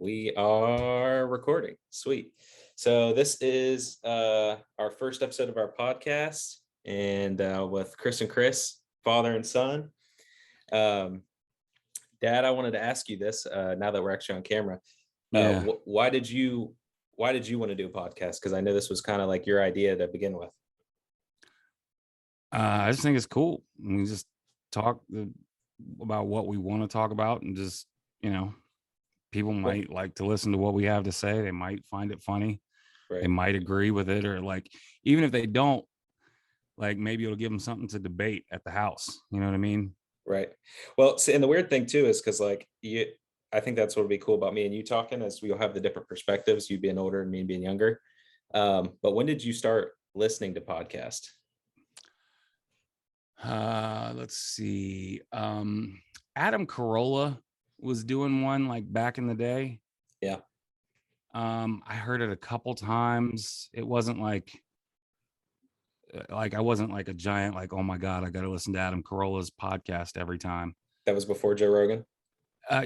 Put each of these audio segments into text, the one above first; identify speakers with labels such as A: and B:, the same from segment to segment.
A: We are recording. Sweet. So this is our first episode of our podcast, and with Chris and Chris, father and son. Dad, I wanted to ask you this. Now that we're actually on camera, why did you want to do a podcast? Because I know this was kind of like your idea to begin with.
B: I just think it's cool. We just talk about what we want to talk about, and just people might like to listen to what we have to say. They might find it funny.
A: Right.
B: They might agree with it, or like even if they don't, like maybe it'll give them something to debate at the house. You know what I mean?
A: Right. Well, and the weird thing too is because like I think that's what would be cool about me and you talking, is we'll have the different perspectives. You being older and me being younger. But when did you start listening to podcasts?
B: Let's see. Adam Carolla was doing one like back in the day.
A: Yeah.
B: I heard it a couple times. It wasn't like I wasn't like a giant, like, oh my God, I got to listen to Adam Carolla's podcast every time.
A: That was before Joe Rogan.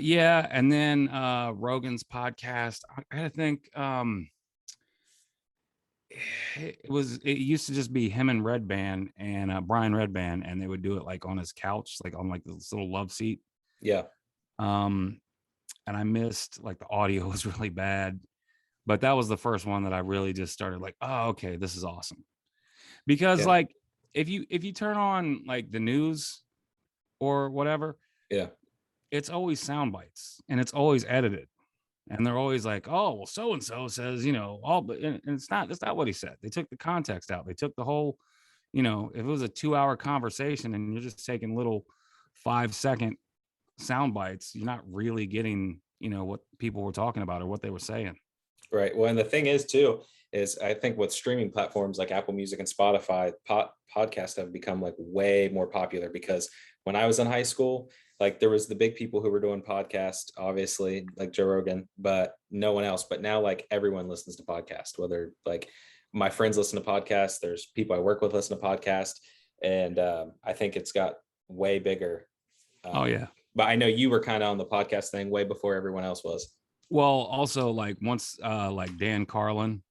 B: Yeah. And then Rogan's podcast, I gotta think, it used to just be him and Redband and Brian Redband, and they would do it like on his couch, like on like this little love seat.
A: Yeah.
B: And I missed, like, the audio was really bad, but that was the first one that I really just started like, oh, okay, this is awesome. Because like if you turn on like the news or whatever, it's always sound bites and it's always edited. And they're always like, oh, well, so-and-so says, but and it's not what he said. They took the context out. They took the whole, if it was a 2-hour conversation and you're just taking little 5-second sound bites, you're not really getting, what people were talking about or what they were saying.
A: Right. Well, and the thing is too, is I think with streaming platforms like Apple Music and Spotify, podcasts have become like way more popular, because when I was in high school, like there was the big people who were doing podcasts, obviously like Joe Rogan, but no one else. But now like everyone listens to podcasts, whether like my friends listen to podcasts, there's people I work with listen to podcasts. And I think it's got way bigger.
B: Oh yeah.
A: But I know you were kind of on the podcast thing way before everyone else was.
B: Well, also like once like Dan Carlin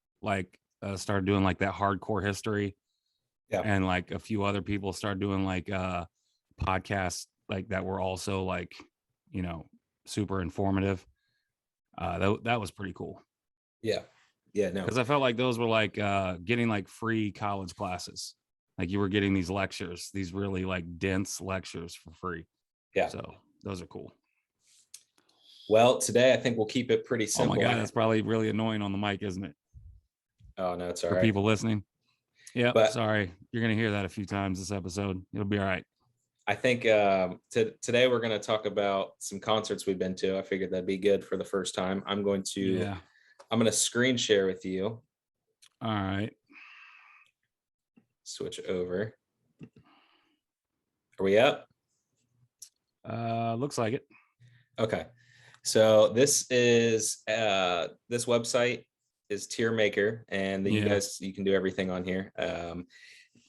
B: started doing like that hardcore history, and like a few other people started doing like podcasts like that were also like super informative. That was pretty cool.
A: No,
B: because I felt like those were like getting like free college classes. Like you were getting these lectures, these really like dense lectures for free. So those are cool.
A: Well, today I think we'll keep it pretty simple.
B: Oh my God, that's probably really annoying on the mic, isn't it?
A: Oh no, it's all
B: right. For people listening. Yeah,
A: but
B: sorry. You're going to hear that a few times this episode. It'll be all right.
A: I think today we're going to talk about some concerts we've been to. I figured that'd be good for the first time. I'm going to screen share with you.
B: All right.
A: Switch over. Are we up?
B: Looks like it.
A: Okay. So this is this website is Tier Maker, and you can do everything on here.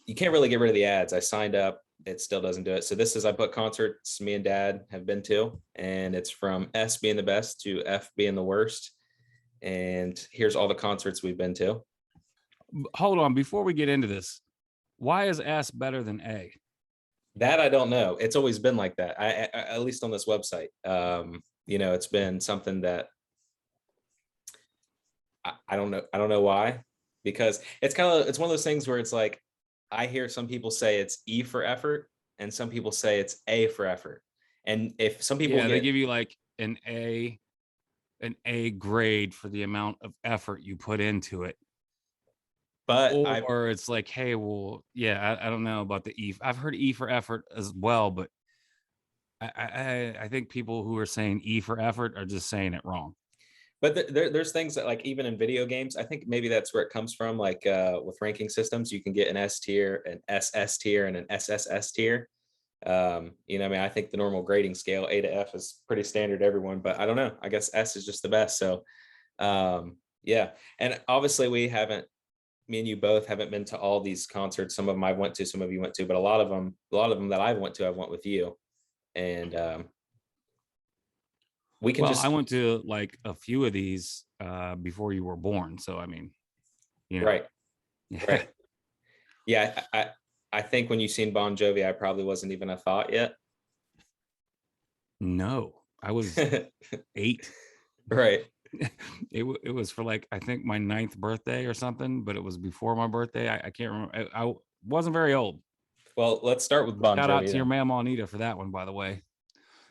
A: You can't really get rid of the ads. I signed up, it still doesn't do it. So this is, I put concerts me and Dad have been to, and it's from S being the best to F being the worst. And here's all the concerts we've been to.
B: Hold on, before we get into this, why is S better than A?
A: That I don't know. It's always been like that. I at least on this website. It's been something that I don't know. I don't know why, because it's one of those things where it's like, I hear some people say it's E for effort and some people say it's A for effort. And if some people
B: they give you like an A grade for the amount of effort you put into it.
A: But
B: it's like, hey, well, I don't know about the E. I've heard E for effort as well, but I think people who are saying E for effort are just saying it wrong.
A: But there's things that, like, even in video games, I think maybe that's where it comes from. Like with ranking systems, you can get an S tier, an SS tier, and an SSS tier. I think the normal grading scale, A to F, is pretty standard to everyone, but I don't know. I guess S is just the best. So, And obviously me and you both haven't been to all these concerts. Some of them I went to, some of you went to, but a lot of them that I went with you. And We can
B: Well, I
A: just
B: went to like a few of these before you were born, so I mean, you know,
A: right,
B: yeah.
A: right. Yeah, I think when you seen Bon Jovi, I probably wasn't even a thought yet.
B: No, I was 8.
A: Right.
B: It was for like I think my 9th birthday or something, but it was before my birthday. I can't remember. I wasn't very old.
A: Well, let's start with Bon
B: Shout out
A: Jovi
B: to your
A: then.
B: mama Anita for that one, by the way.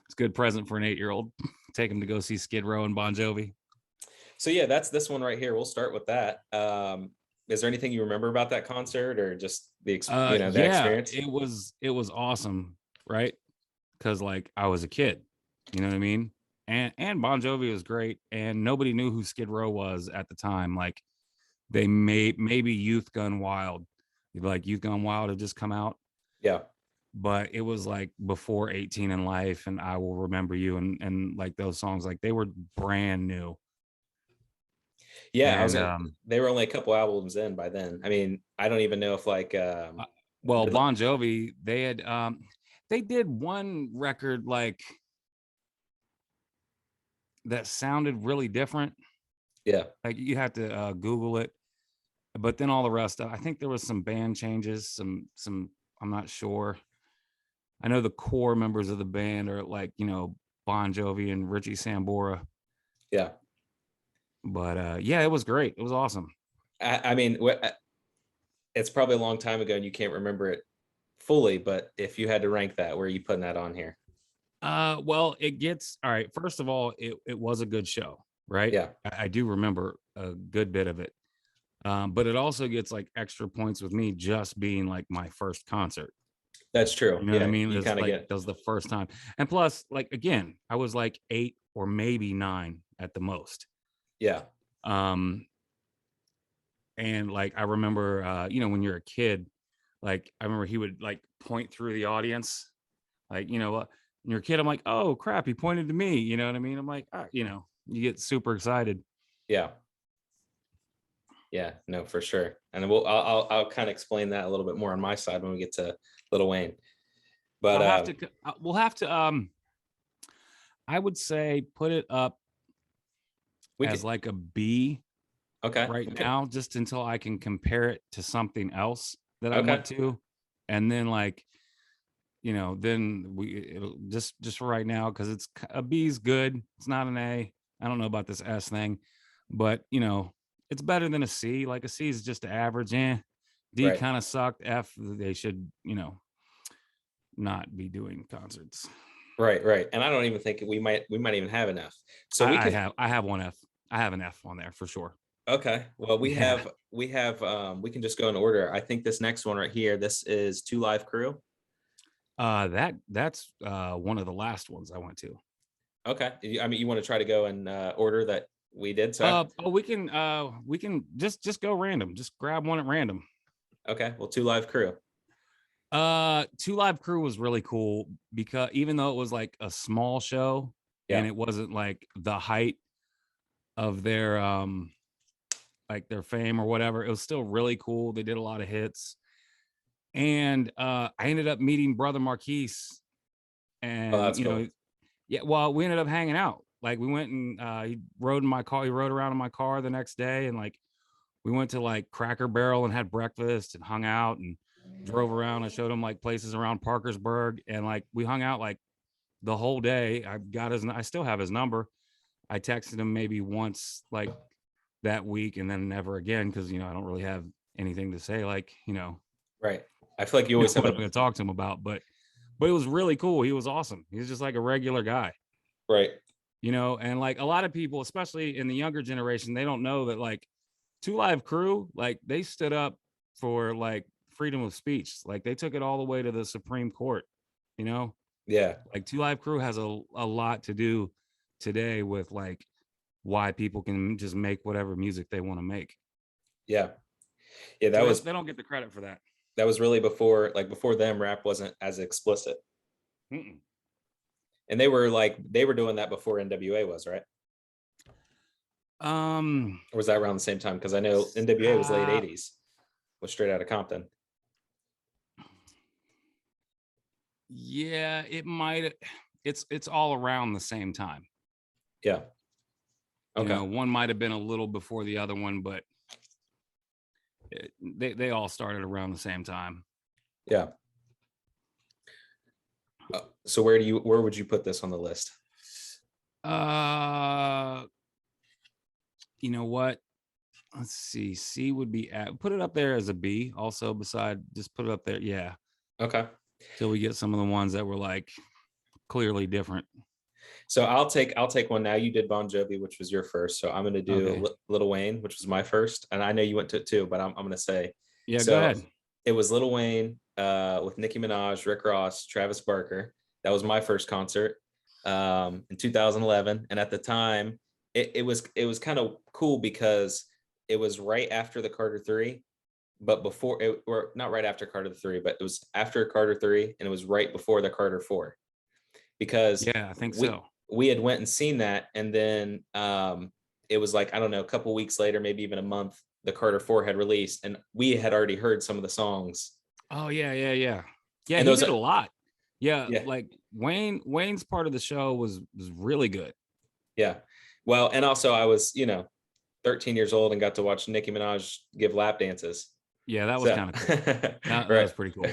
B: It's a good present for an 8-year-old. Take him to go see Skid Row and Bon Jovi.
A: So yeah, that's this one right here. We'll start with that. Is there anything you remember about that concert, or just the
B: Yeah,
A: experience?
B: it was awesome, right? Because like I was a kid, you know what I mean? And Bon Jovi was great, and nobody knew who Skid Row was at the time. Like they maybe Youth Gone Wild, like Youth Gone Wild had just come out,
A: Yeah.
B: but it was like before 18 in Life and I Will Remember You and like those songs, like they were brand new.
A: Yeah,
B: And
A: they were only a couple albums in by then. I mean, I don't even know if like
B: well,
A: did,
B: Bon Jovi, they did one record like that sounded really different.
A: yeah.
B: Like you have to Google it, but then all the rest. I think there was some band changes. Some. I'm not sure. I know the core members of the band are like Bon Jovi and Richie Sambora.
A: Yeah.
B: But yeah, it was great. It was awesome.
A: I mean, it's probably a long time ago and you can't remember it fully, but if you had to rank that, where are you putting that on here?
B: Well, it gets all right. First of all, it was a good show, right?
A: Yeah,
B: I do remember a good bit of it. But it also gets like extra points with me just being like my first concert.
A: that's true.
B: You know what I
A: Yeah,
B: mean?
A: you
B: It's
A: kind of
B: like
A: get
B: that was the first time. And plus, like again, I was like 8 or maybe 9 at the most.
A: yeah.
B: Um, and like I remember when you're a kid, like I remember he would like point through the audience, like, when you're a kid, I'm like, oh crap, he pointed to me, you know what I mean? I'm like, you get super excited.
A: Yeah. Yeah, no, for sure. And I'll kind of explain that a little bit more on my side when we get to Lil Wayne. But
B: I'll have to, we'll have to, I would say put it up
A: we
B: as
A: could
B: like a B
A: okay.
B: right
A: Okay.
B: now, just until I can compare it to something else that I
A: Okay.
B: went to. And then like, then it'll just for right now, because it's a B's good. It's not an A. I don't know about this S thing, but it's better than a C. Like a C is just average. D
A: Right.
B: kind of sucked. F, they should, not be doing concerts.
A: Right. Right. And I don't even think we might even have enough. So we can
B: I have one F. I have an F on there for sure.
A: okay. Well,
B: Yeah.
A: we can just go in order. I think this next one right here, this is Two Live Crew.
B: That's one of the last ones I went to.
A: Okay. I mean, you want to try to go in order that we did.
B: We can just go random. Just grab one at random.
A: Okay. Well, Two Live Crew.
B: Two Live Crew was really cool because even though it was like a small show
A: Yeah.
B: and it wasn't like the height of their like their fame or whatever, it was still really cool. They did a lot of hits. And I ended up meeting Brother Marquise,
A: Oh,
B: and
A: that's cool.
B: yeah, well, we ended up hanging out. Like we went and he rode in my car, he rode around in my car the next day, and like we went to like Cracker Barrel and had breakfast and hung out and drove around. I showed him like places around Parkersburg, and like we hung out like the whole day. I still have his number. I texted him maybe once like that week and then never again, because I don't really have anything to say, like
A: Right. I feel like you always have
B: what I'm
A: a
B: going to talk to him about. But it was really cool. He was awesome. He was just like a regular guy,
A: right.
B: and like a lot of people, especially in the younger generation, they don't know that like Two Live Crew, like they stood up for like freedom of speech. Like they took it all the way to the Supreme Court, you know?
A: Yeah.
B: Like Two Live Crew has a lot to do today with like why people can just make whatever music they want to make.
A: Yeah. Yeah.
B: So they don't get the credit for that.
A: That was really before them, rap wasn't as explicit.
B: Mm-mm.
A: And they were doing that before NWA was, right? Or was that around the same time? Because I know NWA was late 80s, was Straight Outta Compton.
B: Yeah, it might. It's all around the same time.
A: Yeah. Okay.
B: You know, one might have been a little before the other one, but they all started around the same time.
A: Yeah. So where would you put this on the list?
B: You know what? Let's see. C would be put it up there as a B. Also, beside just put it up there. Yeah.
A: Okay.
B: Till we get some of the ones that were like clearly different.
A: So I'll take one now. You did Bon Jovi, which was your first. So I'm going to do
B: Okay.
A: Lil Wayne, which was my first, and I know you went to it too, but I'm going to say,
B: Yeah. Go
A: so
B: ahead.
A: it was Lil Wayne with Nicki Minaj, Rick Ross, Travis Barker. That was my first concert in 2011, and at the time, it was kind of cool because it was right after the Carter Three, but before it, or not right after Carter Three, but it was after Carter Three, and it was right before the Carter Four, because
B: Yeah, I think
A: we
B: so.
A: we had went and seen that, and then it was like, I don't know, a couple weeks later, maybe even a month, the Carter Four had released, and we had already heard some of the songs.
B: Oh yeah. Yeah,
A: And
B: he
A: those
B: did
A: are,
B: a lot. Yeah,
A: yeah,
B: like Wayne's part of the show was really good.
A: yeah. Well, and also I was, 13 years old and got to watch Nicki Minaj give lap dances.
B: Yeah, that was
A: So,
B: kind of cool. That
A: right.
B: was pretty cool.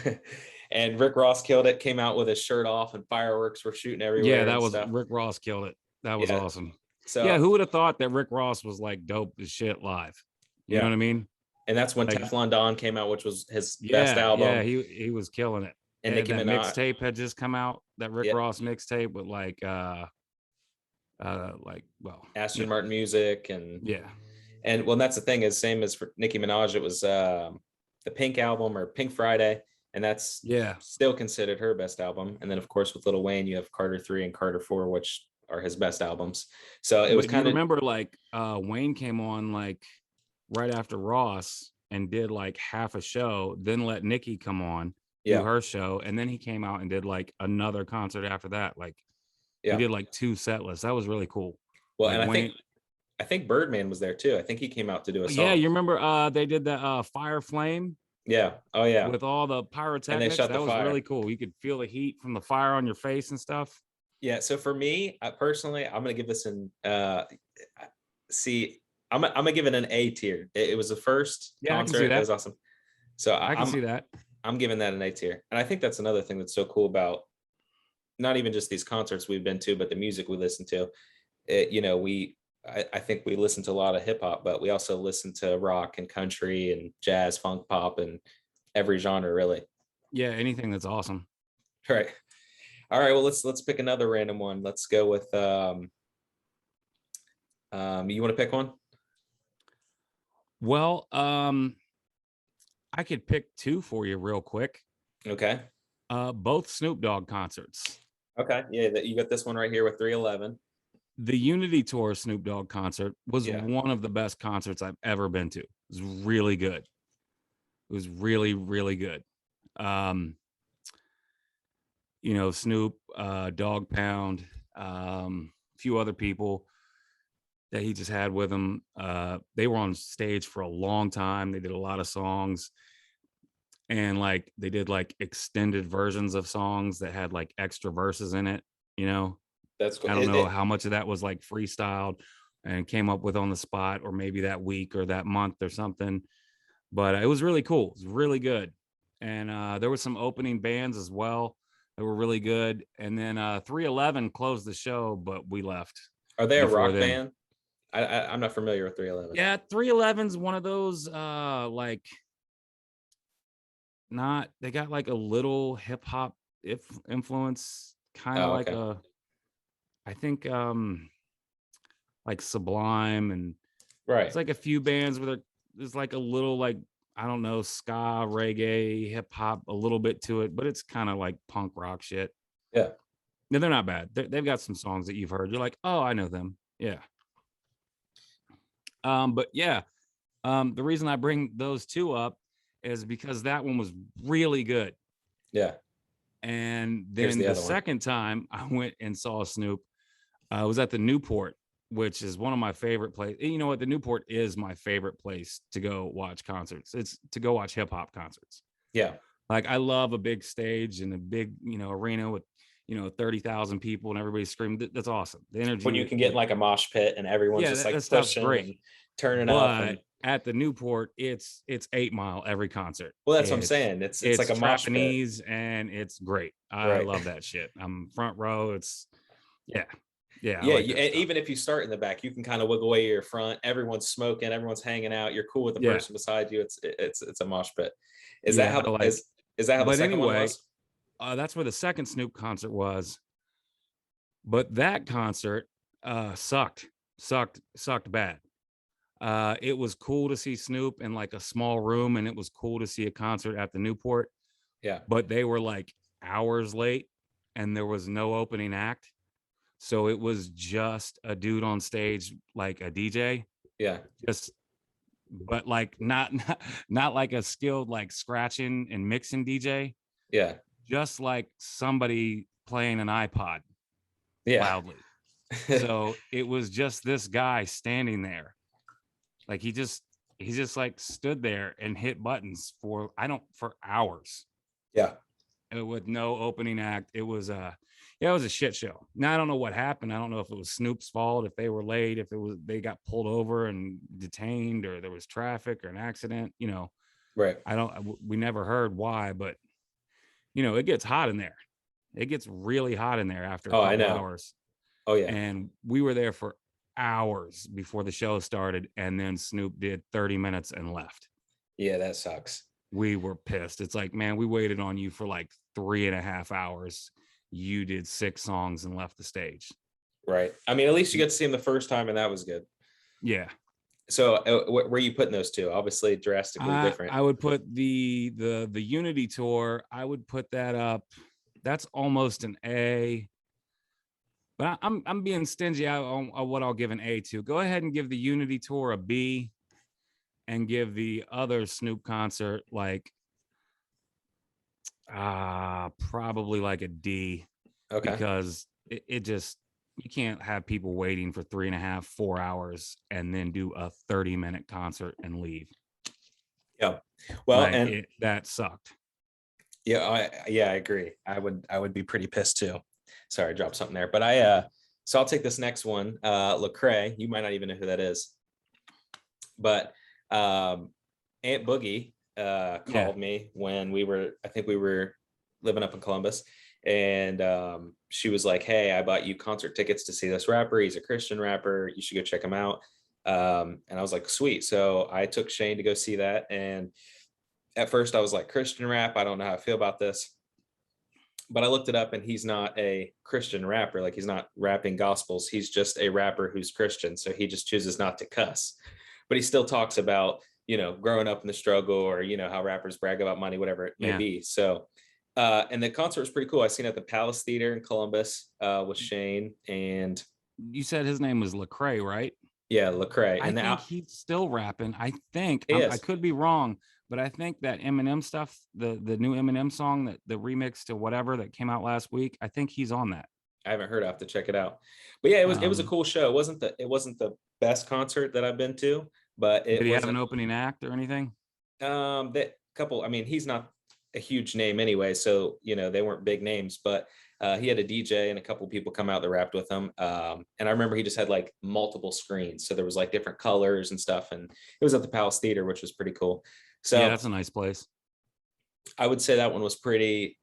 A: And Rick Ross killed it, came out with his shirt off and fireworks were shooting
B: Yeah,
A: everywhere
B: that
A: and
B: was
A: stuff.
B: Rick Ross killed it. That was
A: Yeah.
B: awesome. Yeah,
A: So,
B: who would have thought that Rick Ross was like dope as shit live? You know
A: yeah.
B: what I mean?
A: And that's when
B: Like,
A: Teflon Don came out, which was his best
B: yeah,
A: album.
B: he was killing it.
A: And
B: And
A: Nicki
B: that
A: Minaj.
B: mixtape had just come out, that Rick
A: Yeah.
B: Ross mixtape with like well,
A: Aston Martin music
B: yeah,
A: and well, that's the thing, is same as for Nicki Minaj, it was the Pink album, or Pink Friday, and that's
B: yeah.
A: still considered her best album. And then of course with Lil Wayne, you have Carter 3 and Carter 4, which are his best albums. So it was
B: But do you
A: kind of,
B: remember like Wayne came on like right after Ross and did like half a show, then let Nikki come on, do
A: yeah,
B: her show, and then he came out and did like another concert after that. Like he
A: yeah.
B: did like 2 set lists. That was really cool.
A: Well,
B: Like
A: and
B: Wayne,
A: I think Birdman was there too. I think he came out to do a
B: yeah,
A: song.
B: you remember they did the Fire Flame
A: Yeah. Oh yeah.
B: with all the
A: And they
B: pyrotechnics.
A: shut the
B: That was really
A: fire.
B: cool. You could feel the heat from the fire on your face and stuff.
A: Yeah. So for me, personally, I'm gonna give this an see. I'm gonna give it an A tier. It was the first
B: Yeah, I can see
A: concert. It was
B: that.
A: awesome. So
B: I can see that.
A: I'm giving that an A tier. And I think that's another thing that's so cool about not even just these concerts we've been to, but the music we listen to. I think we listen to a lot of hip hop, but we also listen to rock and country and jazz, funk, pop, and every genre really.
B: Yeah, anything that's awesome.
A: Right. All right. Well, let's pick another random one. Let's go with you want to pick one?
B: Well, I could pick 2 for you real quick.
A: Okay.
B: Both Snoop Dogg concerts.
A: Okay. Yeah, you got this one right here with 311.
B: The Unity Tour Snoop Dogg concert was
A: Yeah.
B: one of the best concerts I've ever been to. It was really good. It was really, really good. Snoop, Dog Pound, a few other people that he just had with him. They were on stage for a long time. They did a lot of songs. And like they did like extended versions of songs that had like extra verses in it, you know.
A: That's cool.
B: I don't know how much of that was like freestyled and came up with on the spot, or maybe that week or that month or something. But it was really cool. It was really good. And there were some opening bands as well that were really good. And then 311 closed the show, but we left
A: Are they a
B: before
A: rock
B: then.
A: band? I'm not familiar with 311.
B: Yeah, 311's one of those like not, they got like a little hip hop influence, kind of
A: Oh,
B: like
A: okay.
B: I think like Sublime, and
A: Right.
B: it's like a few bands where there's like a little like, I don't know, ska, reggae, hip hop, a little bit to it, but it's kind of like punk rock shit.
A: Yeah.
B: No, they're not bad. They've got some songs that you've heard. You're like, oh, I know them. Yeah. But yeah, the reason I bring those 2 up is because that one was really good.
A: Yeah.
B: And
A: Here's
B: then
A: the
B: the
A: other one.
B: second time I went and saw Snoop, I was at the Newport, which is one of my favorite places. You know what? The Newport is my favorite place to go watch concerts. It's to go watch hip hop concerts.
A: Yeah.
B: Like I love a big stage and a big, arena with, 30,000 people and everybody's screaming. That's awesome. The energy.
A: When you can get in like a mosh pit and everyone's just like
B: that stuff's
A: pushing
B: great.
A: and turning up.
B: But
A: And
B: at the Newport, it's 8 Mile every concert.
A: well, that's what I'm saying. It's like a mosh pit.
B: Japanese and it's great. I love that shit. I'm front row. It's yeah. I like that stuff.
A: Even if you start in the back, you can kind of wiggle away your front. Everyone's smoking, everyone's hanging out. You're cool with the person beside you. It's a mosh pit. Is that how the second one was?
B: That's where the second Snoop concert was. But that concert sucked bad. It was cool to see Snoop in like a small room, and it was cool to see a concert at the Newport.
A: Yeah.
B: But they were like hours late and there was no opening act. So it was just a dude on stage, like a DJ.
A: Yeah.
B: But like not like a skilled like scratching and mixing DJ.
A: Yeah.
B: Just like somebody playing an iPod loudly. So it was just this guy standing there. Like he just like stood there and hit buttons for hours.
A: Yeah.
B: With no opening act. It was a shit show. Now I don't know what happened. I don't know if it was Snoop's fault, if they were late, if it was they got pulled over and detained, or there was traffic or an accident,
A: Right.
B: We never heard why, but it gets hot in there. It gets really hot in there after a couple hours.
A: Oh yeah.
B: And we were there for hours before the show started, and then Snoop did 30 minutes and left.
A: Yeah, that sucks.
B: We were pissed. It's like, man, we waited on you for like 3.5 hours. You did 6 songs and left the stage.
A: Right. I mean, at least you got to see him the first time, and that was good.
B: Yeah.
A: So where are you putting those two? Obviously drastically different.
B: I would put the Unity tour, I would put that up. That's almost an A. But I'm being stingy on what I'll give an A to. Go ahead and give the Unity tour a B, and give the other Snoop concert like probably like a D.
A: Okay.
B: Because it just, you can't have people waiting for 3.5, 4 hours and then do a 30-minute concert and leave.
A: Yeah. Well,
B: like,
A: and
B: that sucked.
A: Yeah, I agree. I would be pretty pissed too. Sorry, I dropped something there. But so I'll take this next one. Lecrae, you might not even know who that is. But Aunt Boogie called me when I think we were living up in Columbus. And she was like, hey, I bought you concert tickets to see this rapper. He's a Christian rapper. You should go check him out. And I was like, sweet. So I took Shane to go see that. And at first I was like, Christian rap, I don't know how I feel about this. But I looked it up, and he's not a Christian rapper. Like, he's not rapping gospels. He's just a rapper who's Christian. So he just chooses not to cuss. But he still talks about, growing up in the struggle, or, how rappers brag about money, whatever it may be. So, and the concert was pretty cool. I seen it at the Palace Theater in Columbus with Shane. And
B: you said his name was Lecrae, right?
A: Yeah, Lecrae.
B: And I think he's still rapping. I think I could be wrong, but I think that Eminem stuff, the new Eminem song, that the remix to whatever that came out last week, I think he's on that.
A: I haven't heard. I have to check it out. But yeah, it was a cool show. It wasn't the best concert that I've been to, but
B: did he have an opening act or anything?
A: That couple. I mean, he's not a huge name anyway, so they weren't big names, but he had a DJ and a couple people come out that rapped with him. And I remember he just had like multiple screens, so there was like different colors and stuff, and it was at the Palace Theater, which was pretty cool. So
B: yeah, that's a nice place.
A: I would say that one was pretty,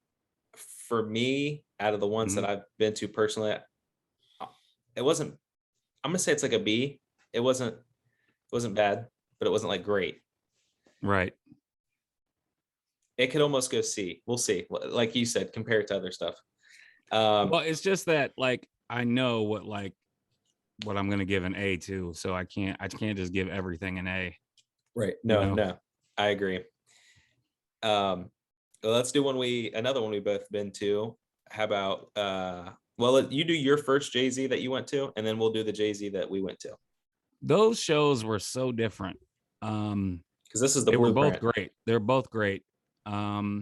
A: for me, out of the ones that I've been to personally. It wasn't, I'm gonna say it's like a B. It wasn't bad, but it wasn't like great.
B: Right.
A: It could almost go C. We'll see. Like you said, compare it to other stuff.
B: Well, it's just that, like, I know what I'm going to give an A to, so I can't just give everything an A.
A: Right. No, I agree. Well, let's do another one we both been to. How about, well, you do your first Jay-Z that you went to, and then we'll do the Jay-Z that we went to.
B: Those shows were so different.
A: Because this is
B: they were both great. They're both great. The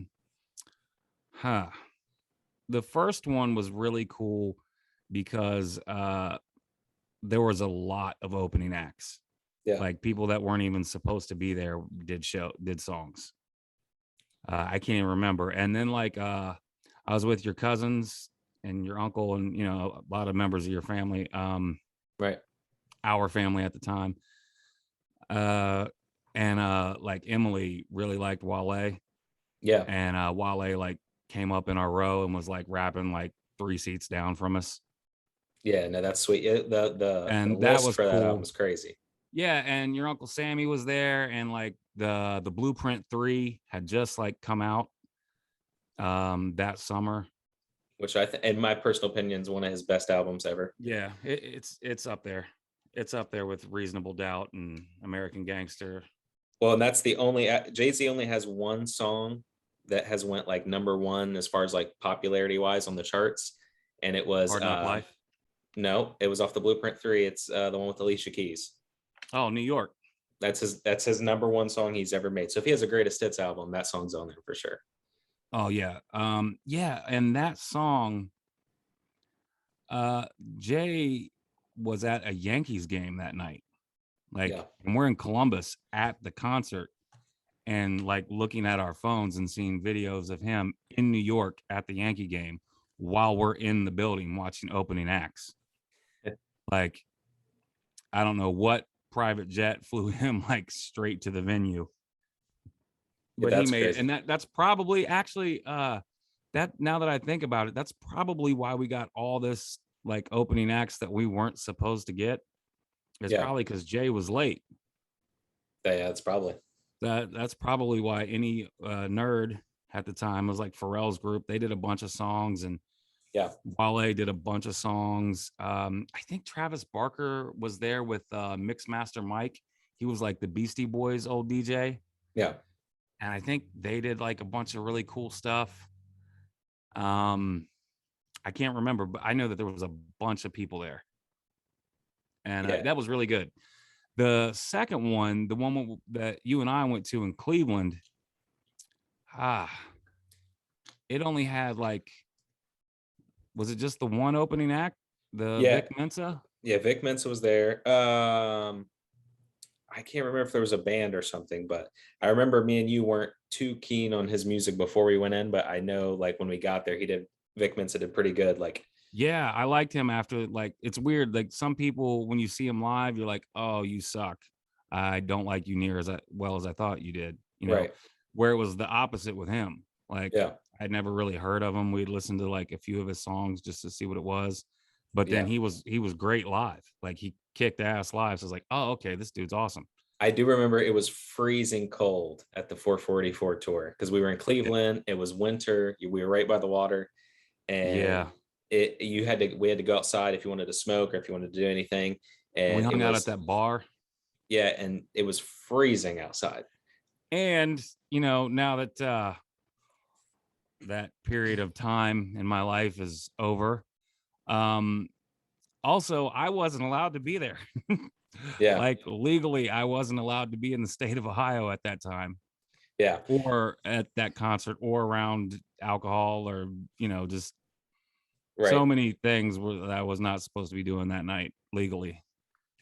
B: first one was really cool because there was a lot of opening acts.
A: Yeah.
B: Like people that weren't even supposed to be there did songs. I can't even remember. And then I was with your cousins and your uncle and a lot of members of your family,
A: Right.
B: our family at the time, and like Emily really liked Wale,
A: Yeah.
B: and Wale like came up in our row and was like rapping like 3 seats down from us.
A: Yeah, no, that's sweet. The
B: And that
A: list
B: was
A: for that album
B: cool.
A: is crazy.
B: Yeah, and your Uncle Sammy was there, and like the Blueprint 3 had just like come out that summer.
A: Which in my personal opinion, is one of his best albums ever.
B: Yeah, it's up there. It's up there with Reasonable Doubt and American Gangster.
A: Well, and that's the only Jay-Z only has one song that has went like number one as far as like popularity wise on the charts, and it was
B: Hard Knock Life.
A: no, it was off the Blueprint 3. It's the one with Alicia Keys.
B: Oh, New York.
A: That's his number one song he's ever made. So if he has a greatest hits album, that song's on there for sure.
B: Oh yeah. Yeah, and that song, Jay was at a Yankees game that night. Like,
A: Yeah.
B: and we're in Columbus at the concert, and like looking at our phones and seeing videos of him in New York at the Yankee game while we're in the building watching opening acts. Like, I don't know what private jet flew him like straight to the venue, but he made
A: crazy.
B: And that's probably actually that, now that I think about it, that's probably why we got all this like opening acts that we weren't supposed to get. It's probably because Jay was late.
A: Yeah, that's probably
B: That's probably why any nerd at the time was like Pharrell's group. They did a bunch of songs, and
A: yeah,
B: Wale did a bunch of songs. I think Travis Barker was there with Mixmaster Mike. He was like the Beastie Boys old DJ.
A: Yeah.
B: And I think they did like a bunch of really cool stuff. I can't remember, but I know that there was a bunch of people there, and that was really good. The second one, the one that you and I went to in Cleveland, it only had like, was it just the one opening act? The Vic Mensa?
A: Yeah, Vic Mensa was there. I can't remember if there was a band or something, but I remember me and you weren't too keen on his music before we went in, but I know like when we got there, Vic Mensa did pretty good. Like,
B: yeah, I liked him after. Like, it's weird. Like, some people, when you see him live, you're like, oh, you suck. I don't like you near as well as I thought you did.
A: right.
B: Where it was the opposite with him. Like,
A: yeah,
B: I'd never really heard of him. We'd listened to like a few of his songs just to see what it was. But then he was great live. Like, he kicked ass live. So I was like, oh, okay, this dude's awesome.
A: I do remember it was freezing cold at the 444 tour because we were in Cleveland. It was winter. We were right by the water, and we had to go outside if you wanted to smoke or if you wanted to do anything. And
B: we hung out at that bar.
A: Yeah, and it was freezing outside.
B: And now that that period of time in my life is over, also I wasn't allowed to be there.
A: Yeah.
B: Like, legally, I wasn't allowed to be in the state of Ohio at that time.
A: Yeah.
B: Or at that concert or around alcohol or, just so many things that I was not supposed to be doing that night legally.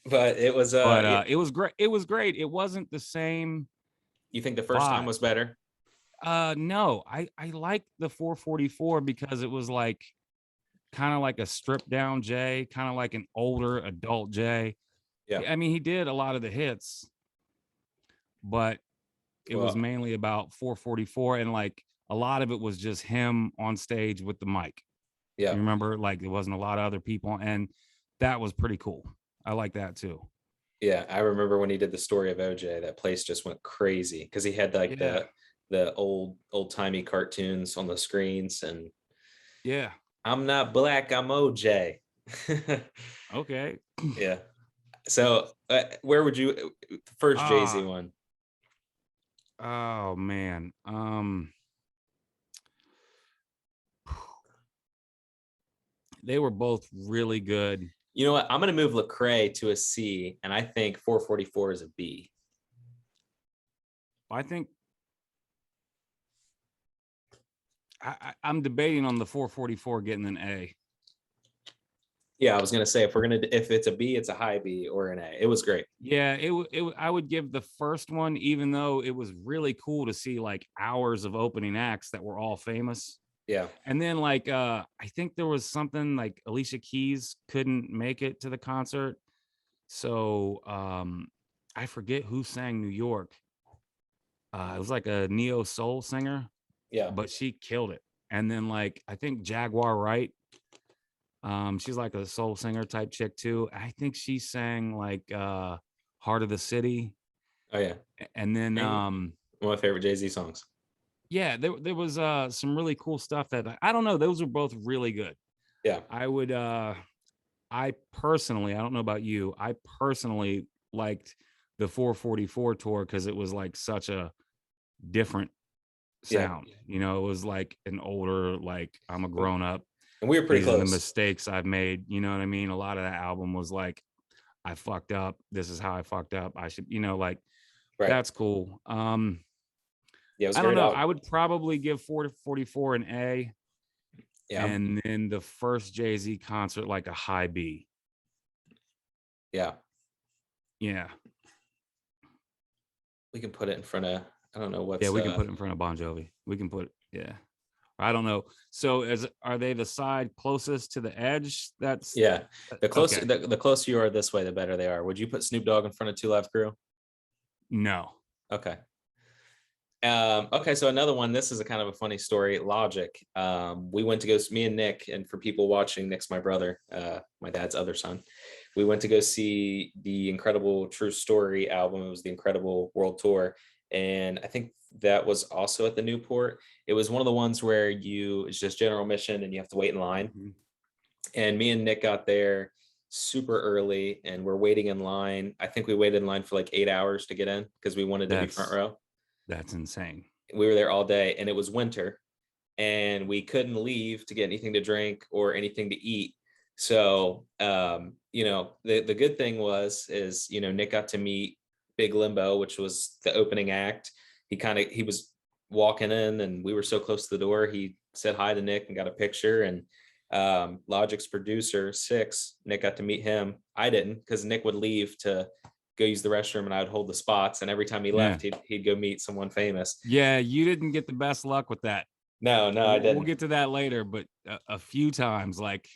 A: But it was
B: it was great. It was great. It wasn't the same.
A: You think the first time was better?
B: No, I liked the 444 because it was like kind of like a stripped down Jay, kind of like an older adult Jay.
A: Yeah.
B: I mean, he did a lot of the hits, but it was mainly about 444, and like a lot of it was just him on stage with the mic.
A: Yeah.
B: You remember, like, there wasn't a lot of other people, and that was pretty cool. I like that too.
A: Yeah, I remember when he did the Story of OJ, that place just went crazy because he had like the old timey cartoons on the screens, and I'm not black, I'm OJ.
B: Okay.
A: Yeah. So where would you first Jay-Z one?
B: Oh man. They were both really good.
A: You know what? I'm going to move Lecrae to a C, and I think 444 is a B.
B: I think I'm debating on the 444 getting an A.
A: Yeah, I was going to say if it's a B, it's a high B or an A. It was great.
B: Yeah, I would give the first one, even though it was really cool to see like hours of opening acts that were all famous.
A: Yeah.
B: And then like I think there was something like Alicia Keys couldn't make it to the concert. So I forget who sang New York. It was like a neo soul singer,
A: Yeah.
B: but she killed it. And then like I think Jaguar Wright, she's like a soul singer type chick too. I think she sang like Heart of the City.
A: Oh yeah.
B: And then
A: One of my favorite Jay-Z songs.
B: yeah, there was some really cool stuff that I don't know, those were both really good.
A: Yeah.
B: I personally, I don't know about you, I personally liked the 444 tour because it was like such a different
A: Yeah.
B: sound. You know, it was like an older, like I'm a grown up.
A: And we were pretty
B: These are the
A: close.
B: mistakes I've made. You know what I mean? A lot of that album was like, I fucked up. This is how I fucked up. I should, you know, like
A: Right.
B: that's cool.
A: Yeah, it was a
B: I don't
A: great
B: know.
A: album.
B: I would probably give 444 an A.
A: Yeah.
B: And then the first Jay-Z concert like a high B.
A: Yeah.
B: Yeah.
A: We can put it in front of, I don't know what's
B: Yeah, we can put it in front of Bon Jovi. We can put, yeah. I don't know. So are they the side closest to the edge? That's
A: yeah. The closer
B: okay.
A: the closer you are this way, the better they are. Would you put Snoop Dogg in front of Two Live Crew?
B: No.
A: Okay. Okay, so another one. This is a kind of a funny story. Logic. We went to go. Me and Nick, and for people watching, Nick's my brother, my dad's other son. We went to go see the Incredible True Story album. It was the Incredible World Tour, and I think that was also at the Newport. It was one of the ones where it's just general admission and you have to wait in line.
B: Mhm.
A: And me and Nick got there super early, and we're waiting in line. I think we waited in line for like 8 hours to get in because we wanted to be front row.
B: That's insane.
A: We were there all day, and it was winter, and we couldn't leave to get anything to drink or anything to eat. So the good thing is Nick got to meet Big Limbo, which was the opening act. He was walking in, and we were so close to the door. He said hi to Nick and got a picture. And Logic's producer Six, Nick got to meet him. I didn't, because Nick would leave to go use the restroom and I would hold the spots. And every time he left, he'd go meet someone famous.
B: Yeah, you didn't get the best luck with that.
A: No, I didn't.
B: We'll get to that later, but a few times, like,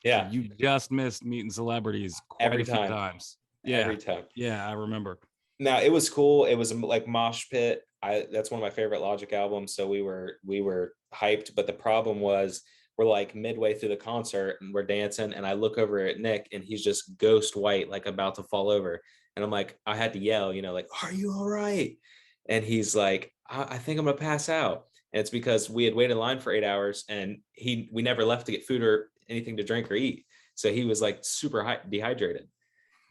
A: yeah,
B: you just missed meeting celebrities quite a few times. Yeah,
A: every time.
B: Yeah, I remember.
A: Now it was cool. It was like Mosh Pit. That's one of my favorite Logic albums. So we were hyped, but the problem was we're like midway through the concert and we're dancing, and I look over at Nick and he's just ghost white, like about to fall over. And I'm like, I had to yell, like, are you all right? And he's like, I think I'm gonna pass out. And it's because we had waited in line for 8 hours, and we never left to get food or anything to drink or eat. So he was like super dehydrated.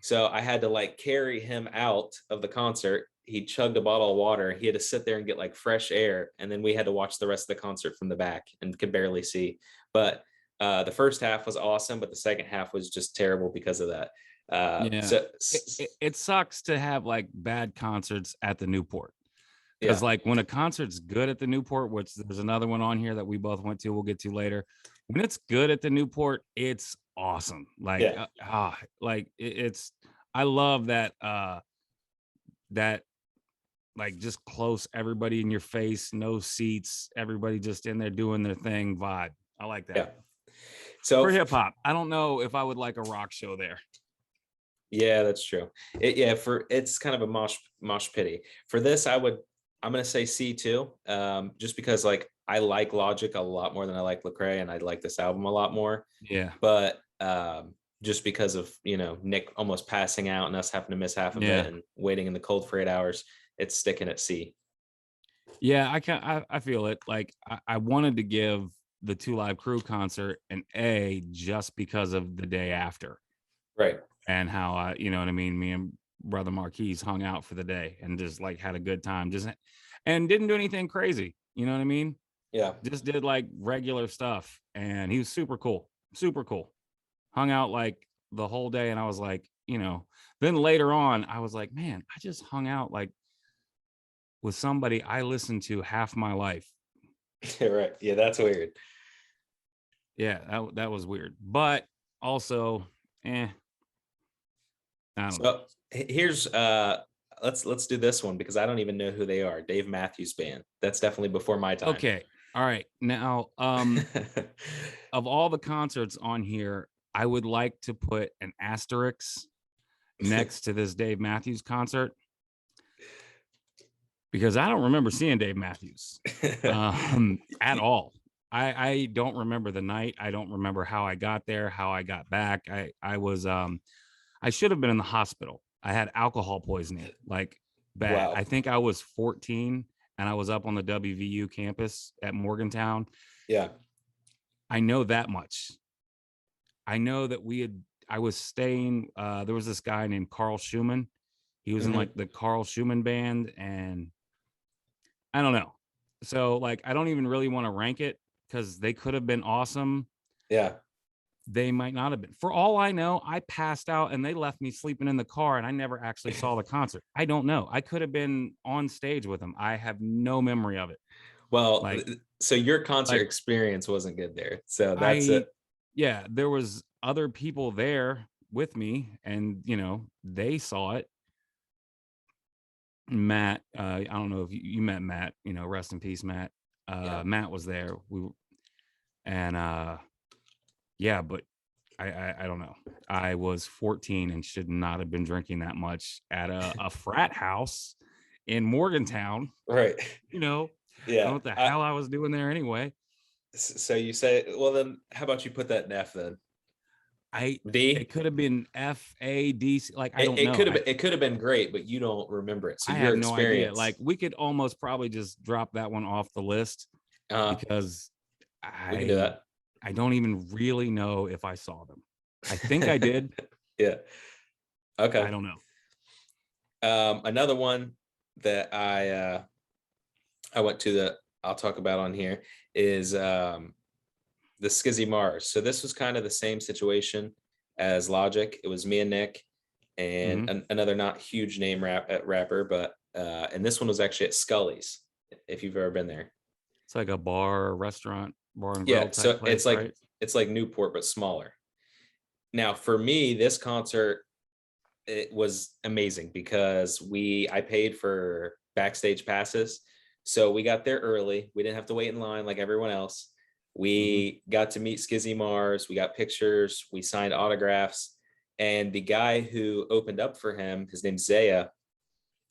A: So I had to like carry him out of the concert. He chugged a bottle of water. He had to sit there and get like fresh air. And then we had to watch the rest of the concert from the back and could barely see. But the first half was awesome, but the second half was just terrible because of that.
B: So it sucks to have like bad concerts at the Newport. Because like when a concert's good at the Newport, which there's another one on here that we both went to, we'll get to later. When it's good at the Newport, it's awesome. Like, it's, I love that, that like just close, everybody in your face, no seats, everybody just in there doing their thing vibe. I like that.
A: Yeah. So
B: for hip hop, I don't know if I would like a rock show there.
A: Yeah, that's true. It's kind of a mosh pity. For this, I'm gonna say C too, just because like I like Logic a lot more than I like Lecrae, and I like this album a lot more.
B: Yeah.
A: But just because of Nick almost passing out and us having to miss half of it and waiting in the cold for 8 hours, it's sticking at C.
B: Yeah, I feel it. Like I wanted to give the Two Live Crew concert an A just because of the day after.
A: Right.
B: And how you know what I mean? Me and brother Marquise hung out for the day and just like had a good time, and didn't do anything crazy. You know what I mean?
A: Yeah.
B: Just did like regular stuff, and he was super cool. Super cool. Hung out like the whole day, and I was like, then later on, I was like, man, I just hung out like with somebody I listened to half my life.
A: Right. Yeah, that's weird.
B: Yeah, that was weird. But also, I don't know.
A: Here's let's do this one because I don't even know who they are. Dave Matthews Band. That's definitely before my time.
B: Okay. All right. Now, of all the concerts on here, I would like to put an asterisk next to this Dave Matthews concert because I don't remember seeing Dave Matthews at all. I don't remember the night. I don't remember how I got there, how I got back. I should have been in the hospital. I had alcohol poisoning, like bad.
A: Wow.
B: I think I was 14 and I was up on the WVU campus at Morgantown.
A: Yeah.
B: I know that much. I know that I was staying, there was this guy named Carl Schumann. He was in like the Carl Schumann band, and I don't know. So like, I don't even really want to rank it because they could have been awesome.
A: Yeah.
B: They might not have been. For all I know, I passed out and they left me sleeping in the car and I never actually saw the concert. I don't know. I could have been on stage with them. I have no memory of it.
A: Well,
B: Like,
A: so your concert
B: like
A: experience wasn't good there. So that's it.
B: Yeah, there was other people there with me and, you know, they saw it. Matt, I don't know if you met Matt, you know, rest in peace, Matt.
A: Yeah.
B: Matt was there. Yeah, but I don't know. I was 14 and should not have been drinking that much at a frat house in Morgantown.
A: Right.
B: You know, I
A: Yeah.
B: don't know what the hell I was doing there anyway.
A: So you say, well, then how about you put that in F then? D?
B: It could have been FADC. Like, I don't
A: It
B: know.
A: It could have been great, but you don't remember it. So
B: I
A: your
B: have no idea.
A: experience.
B: Like, we could almost probably just drop that one off the list because
A: we can do that.
B: I don't even really know if I saw them. I think I did.
A: Yeah. Okay.
B: I don't know.
A: Another one that I went to that I'll talk about on here is the Skizzy Mars. So this was kind of the same situation as Logic. It was me and Nick and another not huge name rapper, but and this one was actually at Scully's, if you've ever been there.
B: It's like a bar, restaurant, bar and
A: grill
B: type
A: so
B: place,
A: it's like
B: right?
A: It's like Newport but smaller. Now for me, this concert, it was amazing because I paid for backstage passes, so we got there early. We didn't have to wait in line like everyone else. We got to meet Skizzy Mars. We got pictures. We signed autographs. And the guy who opened up for him, his name's Zaya.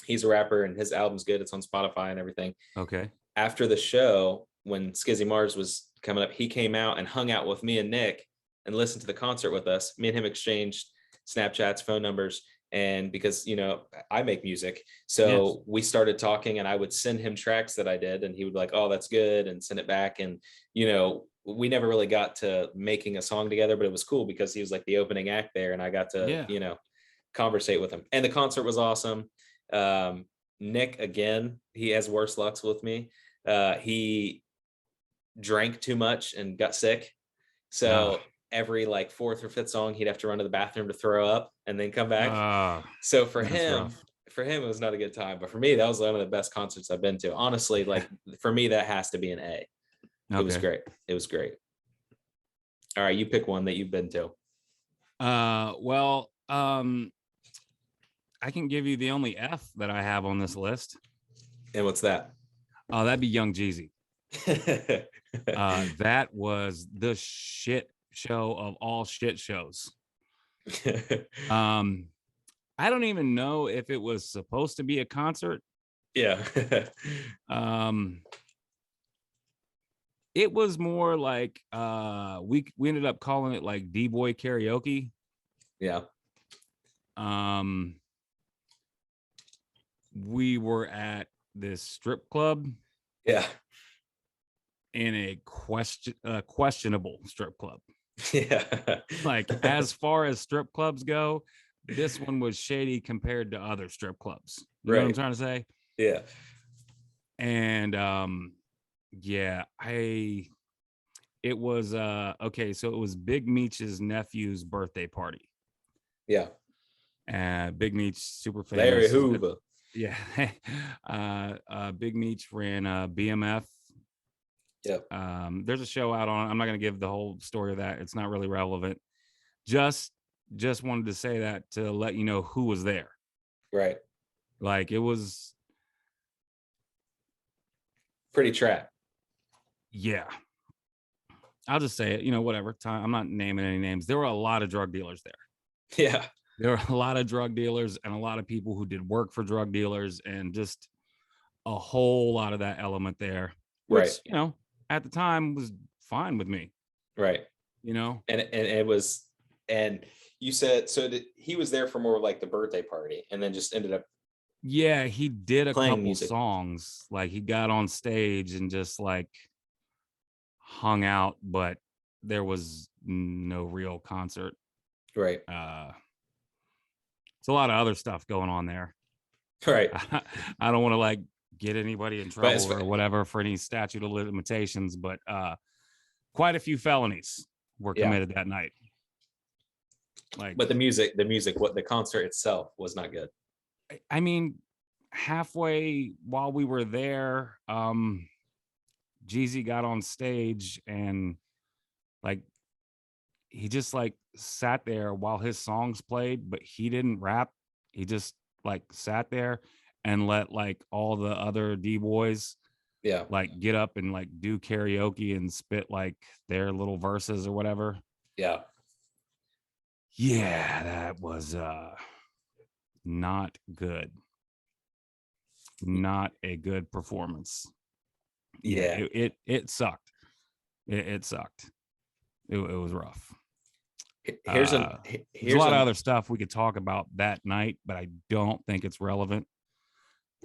A: He's a rapper and his album's good. It's on Spotify and everything.
B: Okay.
A: After the show, when Skizzy Mars was coming up, he came out and hung out with me and Nick and listened to the concert with us. Me and him exchanged Snapchats, phone numbers. And because, you know, I make music, so we started talking and I would send him tracks that I did and he would be like, oh, that's good, and send it back. And, you know, we never really got to making a song together, but it was cool because he was like the opening act there and I got to, you know, conversate with him. And the concert was awesome. Nick, again, he has worse lucks with me. He drank too much and got sick. So every like fourth or fifth song, he'd have to run to the bathroom to throw up and then come back. So for him, it was not a good time. But for me, that was one of the best concerts I've been to. Honestly, like for me, that has to be an A. It was great. It was great. All right, you pick one that you've been to.
B: Well, I can give you the only F that I have on this list.
A: And what's that?
B: Oh, that'd be Young Jeezy. That was the shit show of all shit shows. I don't even know if it was supposed to be a concert.
A: Yeah.
B: It was more like we ended up calling it like D-boy karaoke.
A: Yeah.
B: We were at this strip club.
A: Yeah.
B: In a questionable strip club.
A: Yeah.
B: Like, as far as strip clubs go, this one was shady compared to other strip clubs. You know what I'm trying to say?
A: Yeah.
B: And it was okay, so it was Big Meech's nephew's birthday party.
A: Yeah.
B: Big Meech, super famous.
A: Larry Hoover.
B: Yeah. Big Meech ran BMF.
A: Yep.
B: There's a show out on. I'm not going to give the whole story of that. It's not really relevant. Just wanted to say that to let you know who was there.
A: Right.
B: Like, it was
A: pretty trap.
B: Yeah. I'll just say it, whatever time. I'm not naming any names. There were a lot of drug dealers there.
A: Yeah.
B: There were a lot of drug dealers and a lot of people who did work for drug dealers and just a whole lot of that element there, which,
A: Right.
B: at the time was fine with me,
A: Right. And it was, and you said so that he was there for more like the birthday party and then just ended up
B: Yeah, he did a
A: playing
B: couple
A: music.
B: songs. Like he got on stage and just like hung out, but there was no real concert.
A: Right.
B: It's a lot of other stuff going on there.
A: Right.
B: I don't want to like get anybody in
A: But
B: trouble or whatever for any statute of limitations, but quite a few felonies were committed that night. Like,
A: but the music, what the concert itself was not good.
B: I mean, halfway while we were there, Jeezy got on stage and like he just like sat there while his songs played, but he didn't rap. He just like sat there and let like all the other D-boys like get up and like do karaoke and spit like their little verses or whatever.
A: Yeah,
B: that was not good. Not a good performance. It sucked. It sucked. It was rough.
A: Here's
B: there's a lot of other stuff we could talk about that night, but I don't think it's relevant.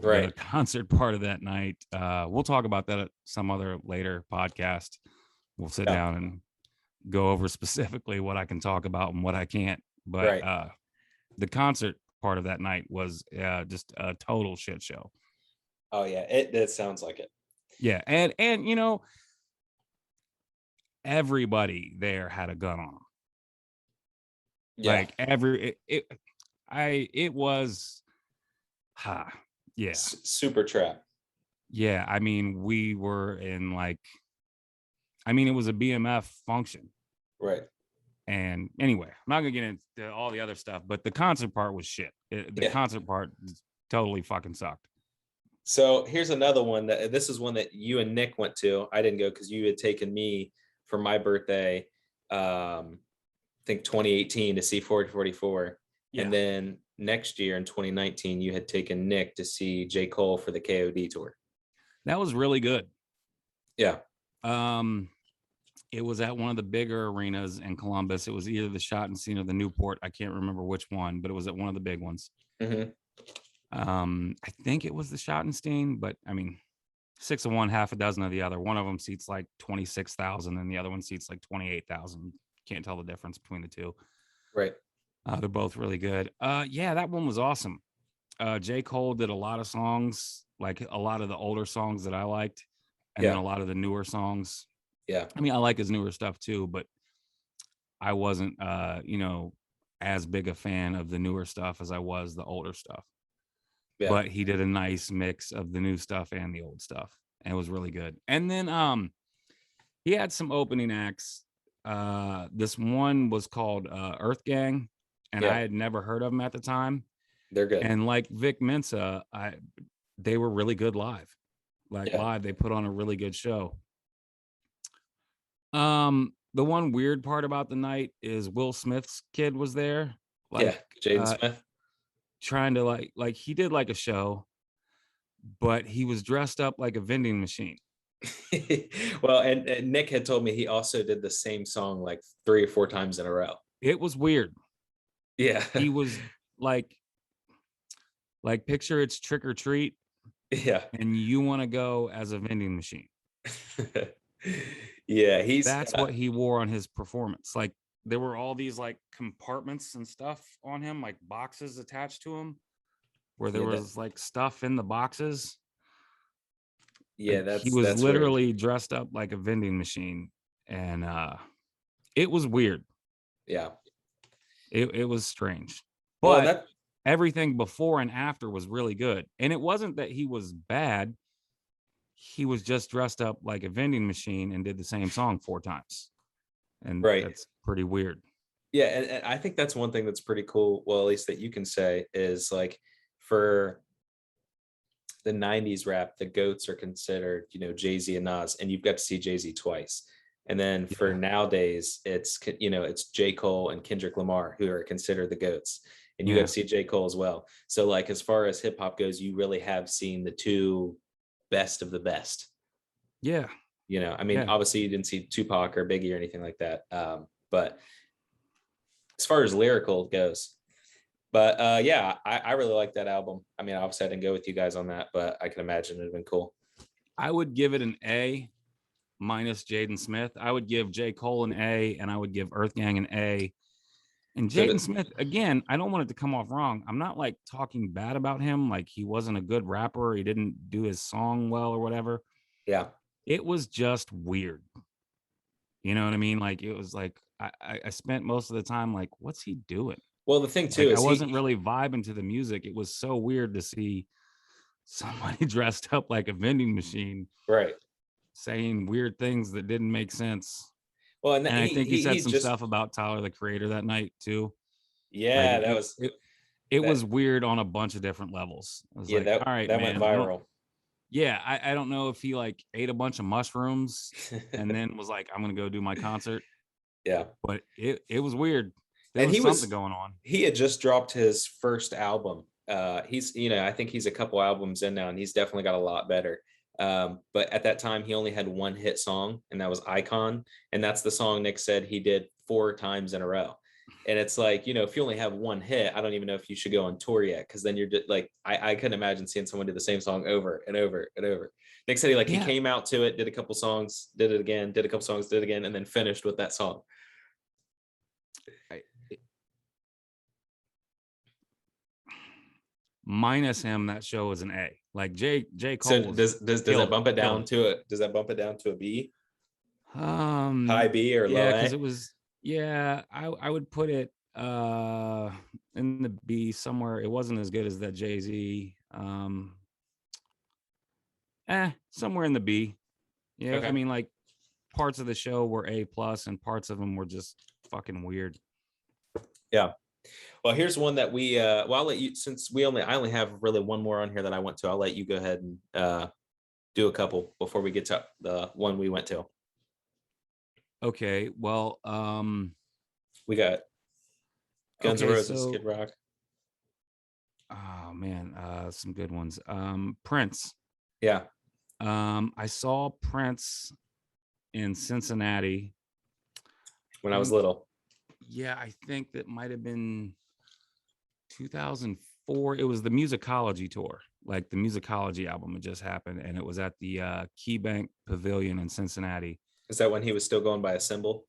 A: Right.
B: The concert part of that night, we'll talk about that at some other later podcast. We'll sit down and go over specifically what I can talk about and what I can't. But the concert part of that night was just a total shit show.
A: Oh yeah, it sounds like it.
B: Yeah, and everybody there had a gun on them. Yeah. Like it was
A: super trap.
B: Yeah, I mean, we were in like, it was a BMF function.
A: Right.
B: And anyway, I'm not gonna get into all the other stuff, but the concert part was shit. The concert part totally fucking sucked.
A: So here's another one this is one that you and Nick went to. I didn't go because you had taken me for my birthday. I think 2018 to see 4044. Yeah. And then next year in 2019, you had taken Nick to see J. Cole for the KOD tour.
B: That was really good.
A: Yeah.
B: It was at one of the bigger arenas in Columbus. It was either the Schottenstein or the Newport. I can't remember which one, but it was at one of the big ones. Mm-hmm. I think it was the Schottenstein, but 6 of one, half a dozen of the other. One of them seats like 26,000 and the other one seats like 28,000. Can't tell the difference between the two.
A: Right.
B: They're both really good. That one was awesome. J. Cole did a lot of songs, like a lot of the older songs that I liked, and then a lot of the newer songs.
A: Yeah.
B: I like his newer stuff too, but I wasn't, as big a fan of the newer stuff as I was the older stuff. Yeah. But he did a nice mix of the new stuff and the old stuff, and it was really good. And then he had some opening acts. This one was called Earth Gang, and I had never heard of them at the time.
A: They're good.
B: And like Vic Mensa, they were really good live. Live, they put on a really good show. The one weird part about the night is Will Smith's kid was there.
A: Jaden Smith.
B: Trying to like he did like a show, but he was dressed up like a vending machine.
A: Well, and Nick had told me he also did the same song like 3 or 4 times in a row.
B: It was weird.
A: Yeah.
B: He was like picture it's Trick or Treat.
A: Yeah.
B: And you want to go as a vending machine.
A: Yeah,
B: that's what he wore on his performance. Like there were all these like compartments and stuff on him, like boxes attached to him, where there was like stuff in the boxes.
A: Yeah,
B: like, he was literally weird. Dressed up like a vending machine, and it was weird.
A: Yeah,
B: it was strange, but everything before and after was really good. And it wasn't that he was bad. He was just dressed up like a vending machine and did the same song 4 times. And that's pretty weird.
A: Yeah. And I think that's one thing that's pretty cool. Well, at least that you can say is like for the 90s rap, the GOATs are considered, you know, Jay-Z and Nas, and you've got to see Jay-Z twice. And then for nowadays, it's, you know, it's J. Cole and Kendrick Lamar who are considered the GOATs. And you got to see J. Cole as well. So like, as far as hip hop goes, you really have seen the two best of the best.
B: Yeah.
A: You know, I mean, obviously you didn't see Tupac or Biggie or anything like that. But as far as lyrical goes, but yeah, I really like that album. I mean, obviously I didn't go with you guys on that, but I can imagine it'd have been cool.
B: I would give it an A minus Jaden Smith. I would give J. Cole an A, and I would give Earth Gang an A. And Jaden Smith, again, I don't want it to come off wrong. I'm not like talking bad about him. Like he wasn't a good rapper. He didn't do his song well or whatever.
A: Yeah.
B: It was just weird. You know what I mean? Like it was like I spent most of the time like, what's he doing?
A: Well, the thing too
B: like,
A: is
B: I wasn't really vibing to the music. It was so weird to see somebody dressed up like a vending machine,
A: right,
B: saying weird things that didn't make sense.
A: Well,
B: and I think he said some stuff about Tyler the Creator that night too.
A: Yeah,
B: like, it was weird on a bunch of different levels. I was like, all right,
A: that
B: man,
A: went viral.
B: I don't know if he like ate a bunch of mushrooms and then was like, I'm gonna go do my concert.
A: Yeah,
B: but it was weird. There was something going on.
A: He had just dropped his first album. He's, you know, I think he's a couple albums in now, and he's definitely got a lot better. But at that time, he only had one hit song, and that was Icon. And that's the song Nick said he did 4 times in a row. And it's like, you know, if you only have one hit, I don't even know if you should go on tour yet. Cause then you're like, I couldn't imagine seeing someone do the same song over and over and over. Nick said he came out to it, did a couple songs, did it again, did a couple songs, did it again, and then finished with that song.
B: Minus him, that show was an A. Like J. Cole.
A: So does that bump it down to it? Does that bump it down to a B? High B or low A?
B: Because it was. Yeah, I would put it in the B somewhere. It wasn't as good as that Jay-Z. Somewhere in the B. Yeah, okay. I mean, like parts of the show were A plus, and parts of them were just fucking weird.
A: Yeah. Well, here's one that we well, I'll let you, since I only have really one more on here that I went to. I'll let you go ahead and do a couple before we get to the one we went to.
B: Okay, well,
A: we got Guns N' Roses, Skid Rock.
B: Oh man, some good ones. Prince.
A: Yeah.
B: I saw Prince in Cincinnati
A: when I was little.
B: Yeah, I think that might have been 2004. It was the Musicology tour. Like the Musicology album had just happened, and it was at the KeyBank Pavilion in Cincinnati.
A: Is that when he was still going by a symbol?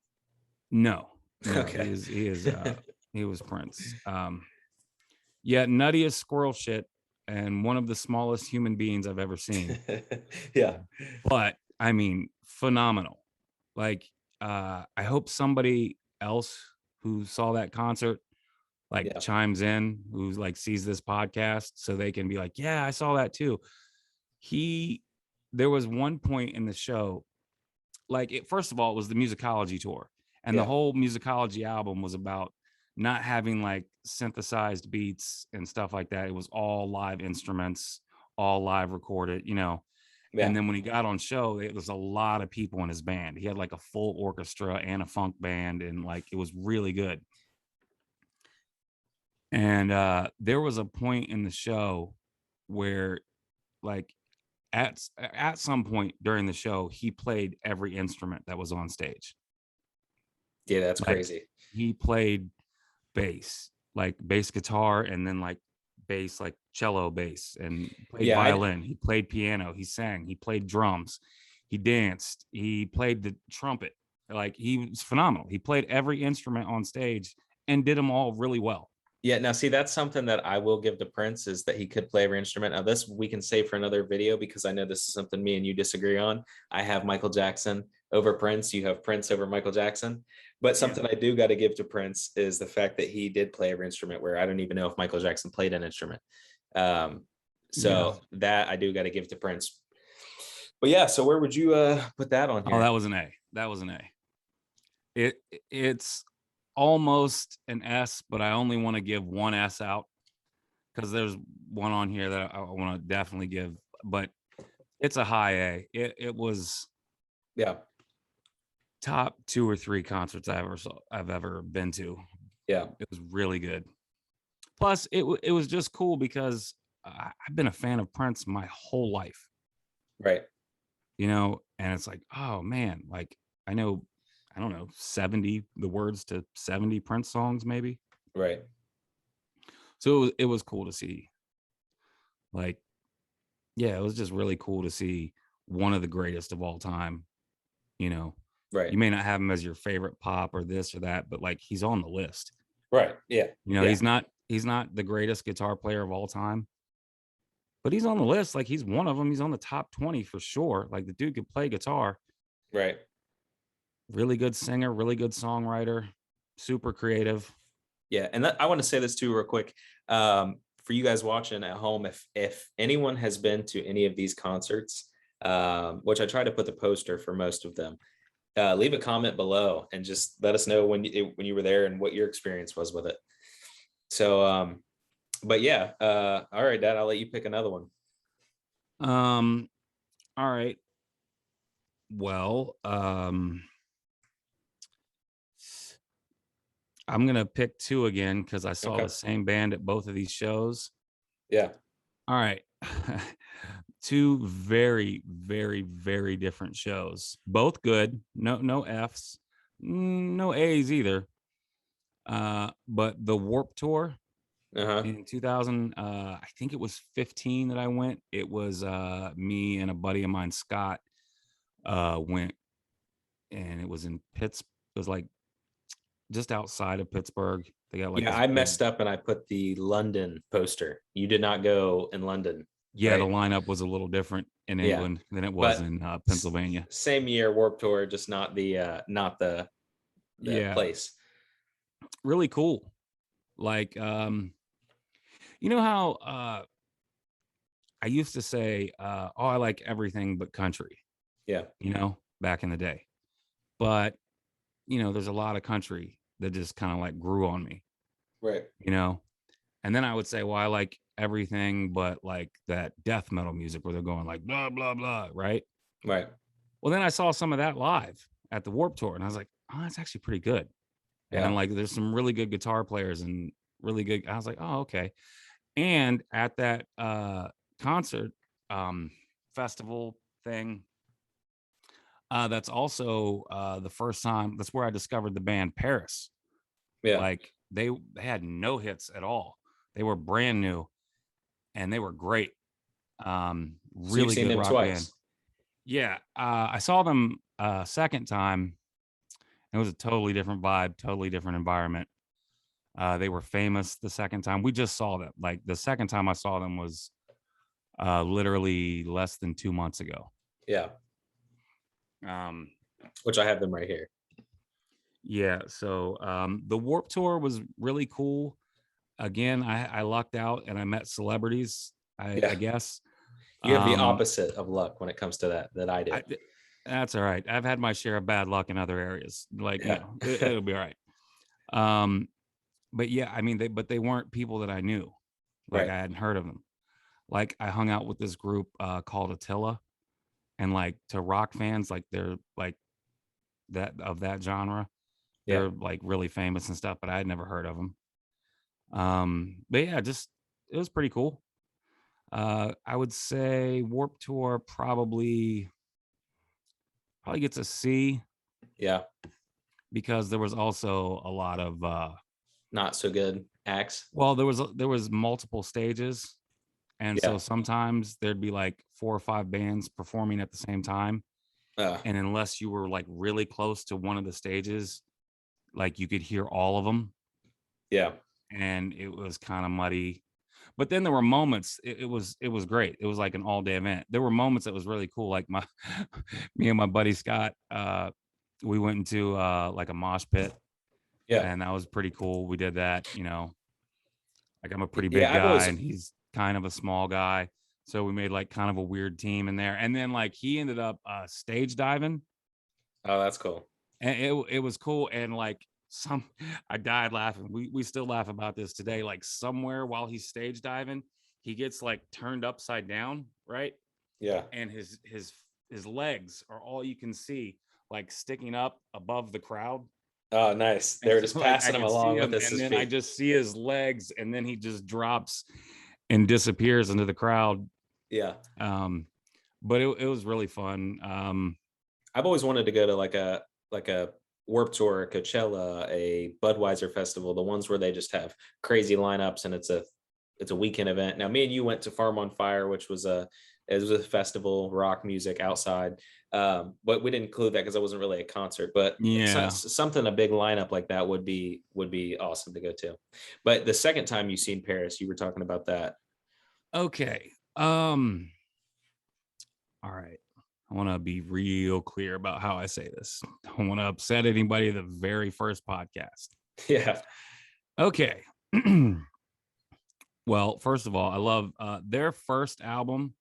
B: No. Okay. He was Prince. Yeah, nuttiest squirrel shit, and one of the smallest human beings I've ever seen.
A: Yeah.
B: But I mean, phenomenal. Like, I hope somebody else who saw that concert chimes in, who's like sees this podcast, so they can be like, yeah, I saw that too. There was one point in the show, first of all, it was the Musicology tour, and the whole Musicology album was about not having like synthesized beats and stuff like that. It was all live instruments, all live recorded, you know. Yeah. And then when he got on show, there was a lot of people in his band. He had like a full orchestra and a funk band, and like it was really good. And there was a point in the show where, like, at some point during the show, he played every instrument that was on stage.
A: Yeah, that's crazy.
B: He played bass, like bass guitar, and then like bass, like cello bass, and played violin. He played piano. He sang. He played drums. He danced. He played the trumpet. Like, he was phenomenal. He played every instrument on stage and did them all really well.
A: Yeah, now see, that's something that I will give to Prince, is that he could play every instrument. Now this we can save for another video, because I know this is something me and you disagree on. I have Michael Jackson over Prince. You have Prince over Michael Jackson. But something I do got to give to Prince is the fact that he did play every instrument, where I don't even know if Michael Jackson played an instrument. That I do got to give to Prince. But yeah, so where would you put that on here?
B: Oh, that was an A. That was an A. It's almost an S, but I only want to give one S out, because there's one on here that I want to definitely give but it's a high A. It was top 2 or 3 concerts I've ever been to.
A: Yeah.
B: It was really good. Plus, it was just cool because I've been a fan of Prince my whole life.
A: Right.
B: You know, and it's like, oh man, like I know, I don't know, 70 the words to 70 Prince songs, maybe.
A: Right.
B: So it was cool to see. Like, yeah, it was just really cool to see one of the greatest of all time. You know,
A: Right.
B: you may not have him as your favorite pop or this or that, but like he's on the list.
A: Right. Yeah.
B: You know,
A: Yeah.
B: he's not the greatest guitar player of all time, but he's on the list. Like he's one of them. He's on the top 20 for sure. Like the dude could play guitar.
A: Right.
B: Really good singer, really good songwriter, super creative.
A: Yeah, and I want to say this too real quick. For you guys watching at home, if anyone has been to any of these concerts, which I try to put the poster for most of them, leave a comment below and just let us know when you were there and what your experience was with it. So, but yeah, all right, Dad, I'll let you pick another one.
B: All right. Well, I'm gonna pick 2 again because I saw the same band at both of these shows.
A: Yeah.
B: All right. 2 very, very, very different shows. Both good. No Fs, no A's either. But the Warped Tour in 2000, I think it was 15 that I went. It was me and a buddy of mine, Scott, went, and it was in Pittsburgh. It was like just outside of Pittsburgh. They got like
A: I messed up and I put the London poster. You did not go in London.
B: Yeah,
A: right?
B: The lineup was a little different in England than it was in Pennsylvania.
A: Same year, Warped Tour, just not the place.
B: Really cool. Like, you know how I used to say, oh, I like everything but country.
A: Yeah.
B: You know, back in the day. But, you know, there's a lot of country that just kind of like grew on me.
A: Right.
B: You know, and then I would say, well, I like everything but like that death metal music where they're going like blah, blah, blah. Right.
A: Right.
B: Well, then I saw some of that live at the Warped Tour and I was like, oh, that's actually pretty good. And then like there's some really good guitar players and really good. I was like, oh, okay. And at that concert festival thing, that's also the first time, that's where I discovered the band PVRIS.
A: Yeah.
B: Like they had no hits at all. They were brand new and they were great. Really good rock band. Yeah. I saw them second time. It was a totally different vibe, totally different environment. They were famous the second time. We just saw them. Like the second time I saw them was literally less than 2 months ago.
A: Yeah. Which I have them right here.
B: Yeah. So the Warped Tour was really cool. Again, I lucked out and I met celebrities, I guess.
A: You have the opposite of luck when it comes to that I do.
B: That's all right. I've had my share of bad luck in other areas. Like, you know, it'll be all right. But yeah, I mean, they weren't people that I knew. Like I hadn't heard of them. Like I hung out with this group called Attila, and like to rock fans, like they're like that of that genre. They're like really famous and stuff, but I had never heard of them. But yeah, just it was pretty cool. I would say Warped Tour probably gets a C.
A: Yeah.
B: Because there was also a lot of
A: not so good acts.
B: Well, there was multiple stages. And so sometimes there'd be like 4 or 5 bands performing at the same time. And unless you were like really close to one of the stages, like you could hear all of them.
A: Yeah.
B: And it was kind of muddy. But then there were moments, it was great. It was like an all-day event. There were moments that was really cool. Like me and my buddy Scott, we went into like a mosh pit.
A: Yeah.
B: And that was pretty cool. We did that, you know. Like I'm a pretty big guy and he's kind of a small guy. So we made like kind of a weird team in there. And then like he ended up stage diving.
A: Oh, that's cool.
B: And it was cool. And like I died laughing. We still laugh about this today. Like somewhere while he's stage diving, he gets like turned upside down, right?
A: Yeah.
B: and his legs are all you can see, like sticking up above the crowd.
A: Oh, nice. They
B: And
A: were
B: so
A: just
B: like I
A: passing him
B: could see
A: along with
B: him,
A: his
B: and then I
A: feet.
B: just see his legs, and then he just drops and disappears into the crowd.
A: Yeah.
B: But it was really fun.
A: I've always wanted to go to like a Warped Tour, Coachella, a Budweiser festival, the ones where they just have crazy lineups and it's a weekend event. Now, me and you went to Farm on Fire, which was a festival, rock music outside. But we didn't include that because it wasn't really a concert. But
B: Yeah.
A: something, a big lineup like that would be awesome to go to. But the second time you seen Paris, you were talking about that.
B: Okay. All right. I want to be real clear about how I say this. I don't want to upset anybody the very first podcast.
A: Yeah.
B: Okay. Well, first of all, I love their first album,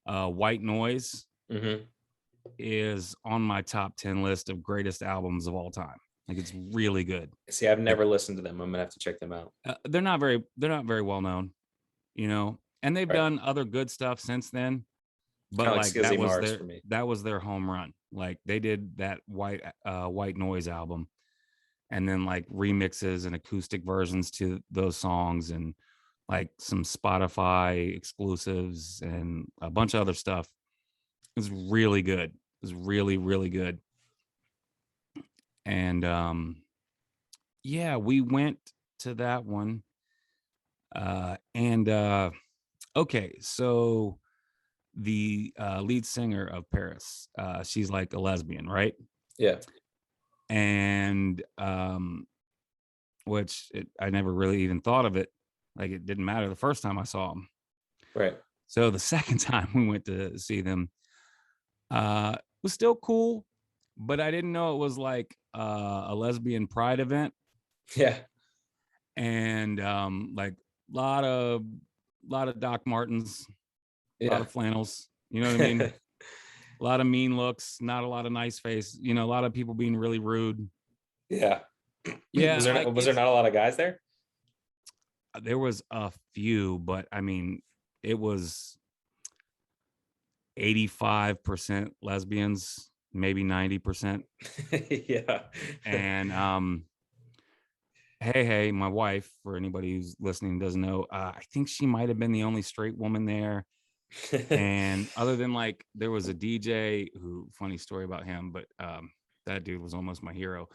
B: White Noise, is on my top 10 list of greatest albums of all time. Like, it's really good.
A: See, I've never listened to them. I'm gonna have to check them out.
B: They're not very well known, you know, and they've done other good stuff since then. But
A: Kinda
B: like
A: Skizzy Mars for me.
B: that was their home run. Like, they did that White Noise album, and then like remixes and acoustic versions to those songs, and like some Spotify exclusives and a bunch of other stuff. It was really good. It was really, really good. And yeah, we went to that one. Okay, so the lead singer of PVRIS, she's like a lesbian, right?
A: Yeah.
B: And I never really even thought of it. Like, it didn't matter the first time I saw them.
A: Right.
B: So the second time we went to see them, was still cool, but I didn't know it was like a lesbian pride event.
A: Yeah.
B: And like a lot of Doc Martens, a lot of flannels, you know what I mean? A lot of mean looks, not a lot of nice face, you know, a lot of people being really rude.
A: Yeah.
B: Yeah.
A: Was there not a lot of guys there?
B: There was a few, but I mean, it was 85% lesbians, maybe 90%.
A: Yeah.
B: And hey, my wife, for anybody who's listening doesn't know, I think she might have been the only straight woman there. And other than like, there was a DJ who, funny story about him, but that dude was almost my hero.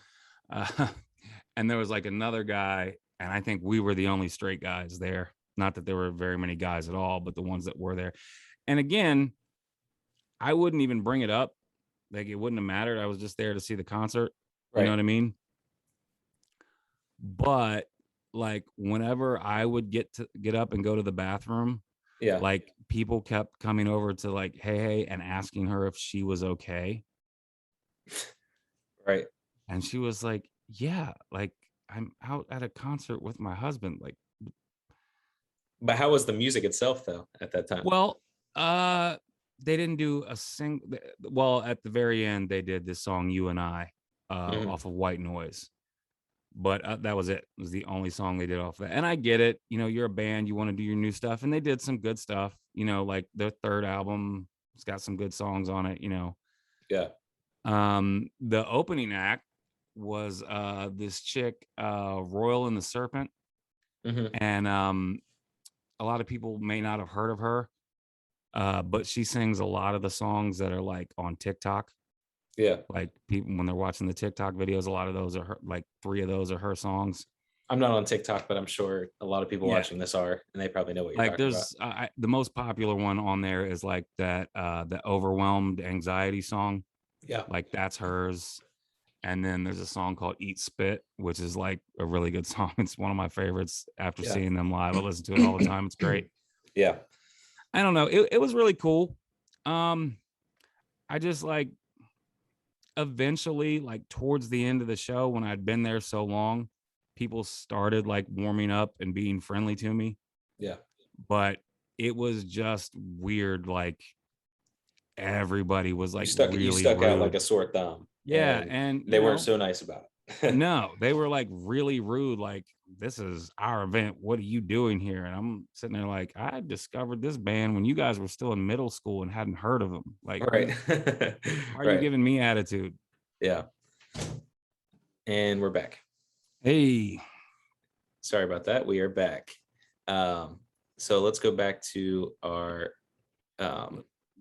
B: And there was like another guy, and I think we were the only straight guys there. Not that there were very many guys at all, but the ones that were there. And again, I wouldn't even bring it up. Like, it wouldn't have mattered. I was just there to see the concert. You know what I mean? But like, whenever I would get up and go to the bathroom, like, people kept coming over to like, hey, and asking her if she was okay.
A: Right.
B: And she was like, yeah, like, I'm out at a concert with my husband. Like,
A: but how was the music itself though at that time?
B: Well, they didn't do a well, at the very end they did this song You and I off of White Noise. But that was it. It was the only song they did off of that. And I get it, you know, you're a band, you want to do your new stuff, and they did some good stuff, you know, like their third album, it's got some good songs on it, you know.
A: Yeah.
B: The opening act was this chick, Royal and the Serpent. And a lot of people may not have heard of her, but she sings a lot of the songs that are like on TikTok.
A: Yeah.
B: Like, people, when they're watching the TikTok videos, a lot of those are her, like 3 of those are her songs.
A: I'm not on TikTok, but I'm sure a lot of people watching this are, and they probably know what you're talking about.
B: The most popular one on there is like that, the Overwhelmed Anxiety song.
A: Yeah.
B: Like, that's hers. And then there's a song called Eat Spit, which is like a really good song. It's one of my favorites after seeing them live. I listen to it all the time. It's great.
A: Yeah.
B: I don't know. It was really cool. I just like, eventually, like towards the end of the show, when I'd been there so long, people started like warming up and being friendly to me.
A: Yeah.
B: But it was just weird. Like, everybody was like,
A: you stuck
B: really
A: out
B: rude.
A: like a sore thumb.
B: Yeah. And
A: they weren't so nice about it.
B: No, they were like really rude. Like, this is our event. What are you doing here? And I'm sitting there like, I discovered this band when you guys were still in middle school and hadn't heard of them. Like,
A: Right.
B: why are you
A: Right.
B: giving me attitude?
A: Yeah. And we're back.
B: Hey.
A: Sorry about that. We are back. So let's go back to our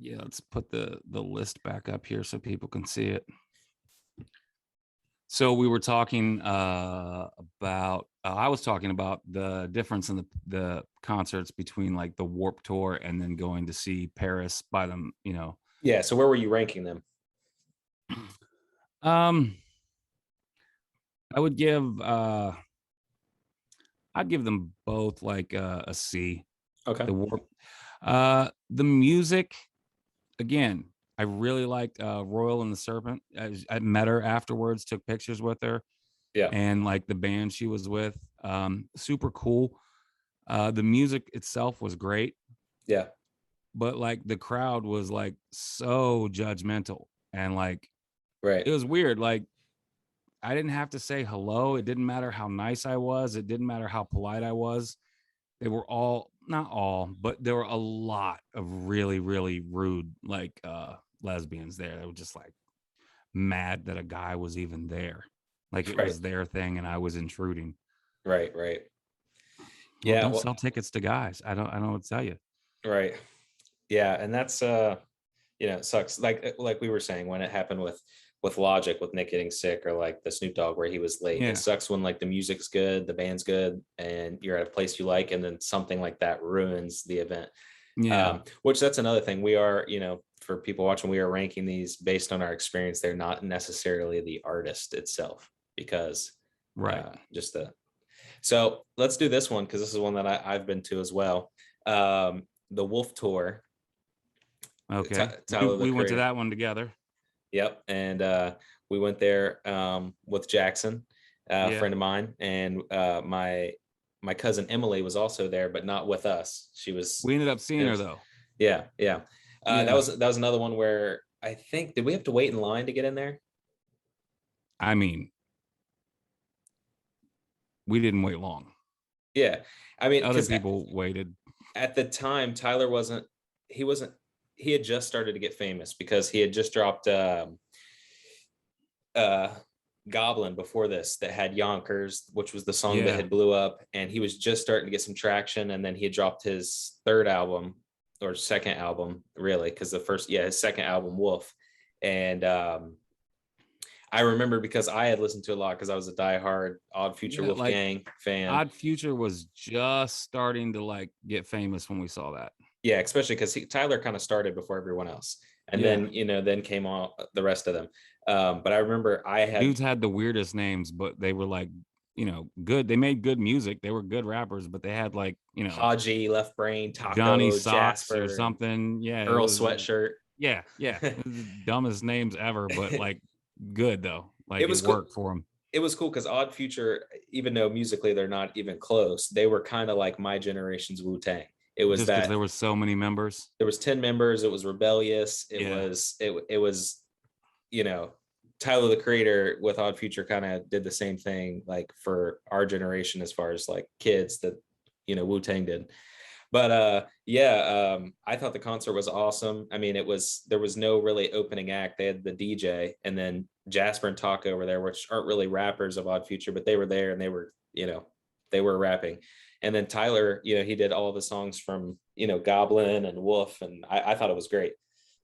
B: yeah, let's put the list back up here so people can see it. So we were talking about I was talking about the difference in the concerts between like the Warped Tour and then going to see Paris by them, you know.
A: Yeah, so where were you ranking them?
B: I would give I'd give them both like a C.
A: Okay.
B: The music, again, I really liked Royal and the Serpent. I met her afterwards, took pictures with her.
A: Yeah.
B: And like the band she was with, super cool. The music itself was great.
A: Yeah.
B: But like the crowd was like so judgmental and like,
A: right.
B: It was weird. Like, I didn't have to say hello. It didn't matter how nice I was. It didn't matter how polite I was. They were all, not all, but there were a lot of really, really rude, like lesbians there. They were just like mad that a guy was even there. Like it was their thing and I was intruding.
A: Right.
B: Well, yeah. Don't sell tickets to guys. I don't know what to tell you.
A: Right. Yeah. And that's it sucks. Like we were saying, when it happened with Logic, with Nick getting sick, or like the Snoop Dogg where he was late.
B: Yeah.
A: It sucks when like the music's good, the band's good, and you're at a place you like, and then something like that ruins the event.
B: Yeah.
A: Which that's another thing. We are, for people watching, we are ranking these based on our experience. They're not necessarily the artist itself, because so let's do this one, because this is one that I've been to as well. The Wolf Tour.
B: Okay. We went to that one together.
A: Yep. And we went there with Jackson, a friend of mine, and my cousin Emily was also there, but not with us. We
B: ended up seeing her though.
A: Yeah. That was another one where I think, did we have to wait in line to get in there?
B: I mean, we didn't wait long.
A: Yeah. I mean,
B: other people waited.
A: At the time, Tyler he had just started to get famous, because he had just dropped Goblin before this, that had Yonkers, which was the song that had blew up, and he was just starting to get some traction. And then he had dropped his third album, or second album, really, because his second album, Wolf. And I remember, because I had listened to a lot, because I was a diehard Odd Future Wolfgang fan.
B: Odd Future was just starting to like get famous when we saw that.
A: Yeah, especially because Tyler kind of started before everyone else, and then came on the rest of them. But I remember
B: dudes had the weirdest names, but they were like, good. They made good music. They were good rappers, but they had like,
A: Haji, Left Brain, Taco,
B: Johnny Socks,
A: Jasper,
B: or something. Yeah,
A: Earl Sweatshirt.
B: Yeah. Dumbest names ever, but like good though. Like it worked for them.
A: It was cool because Odd Future, even though musically they're not even close, they were kind of like my generation's Wu-Tang. It was
B: just because there was so many members.
A: There was 10 members. It was rebellious. It was, Tyler, the Creator, with Odd Future, kind of did the same thing, like for our generation, as far as like kids, that, Wu-Tang did. But I thought the concert was awesome. I mean, there was no really opening act. They had the DJ, and then Jasper and Taco were there, which aren't really rappers of Odd Future, but they were there, and they were rapping. And then Tyler, he did all the songs from, Goblin and Wolf. And I thought it was great.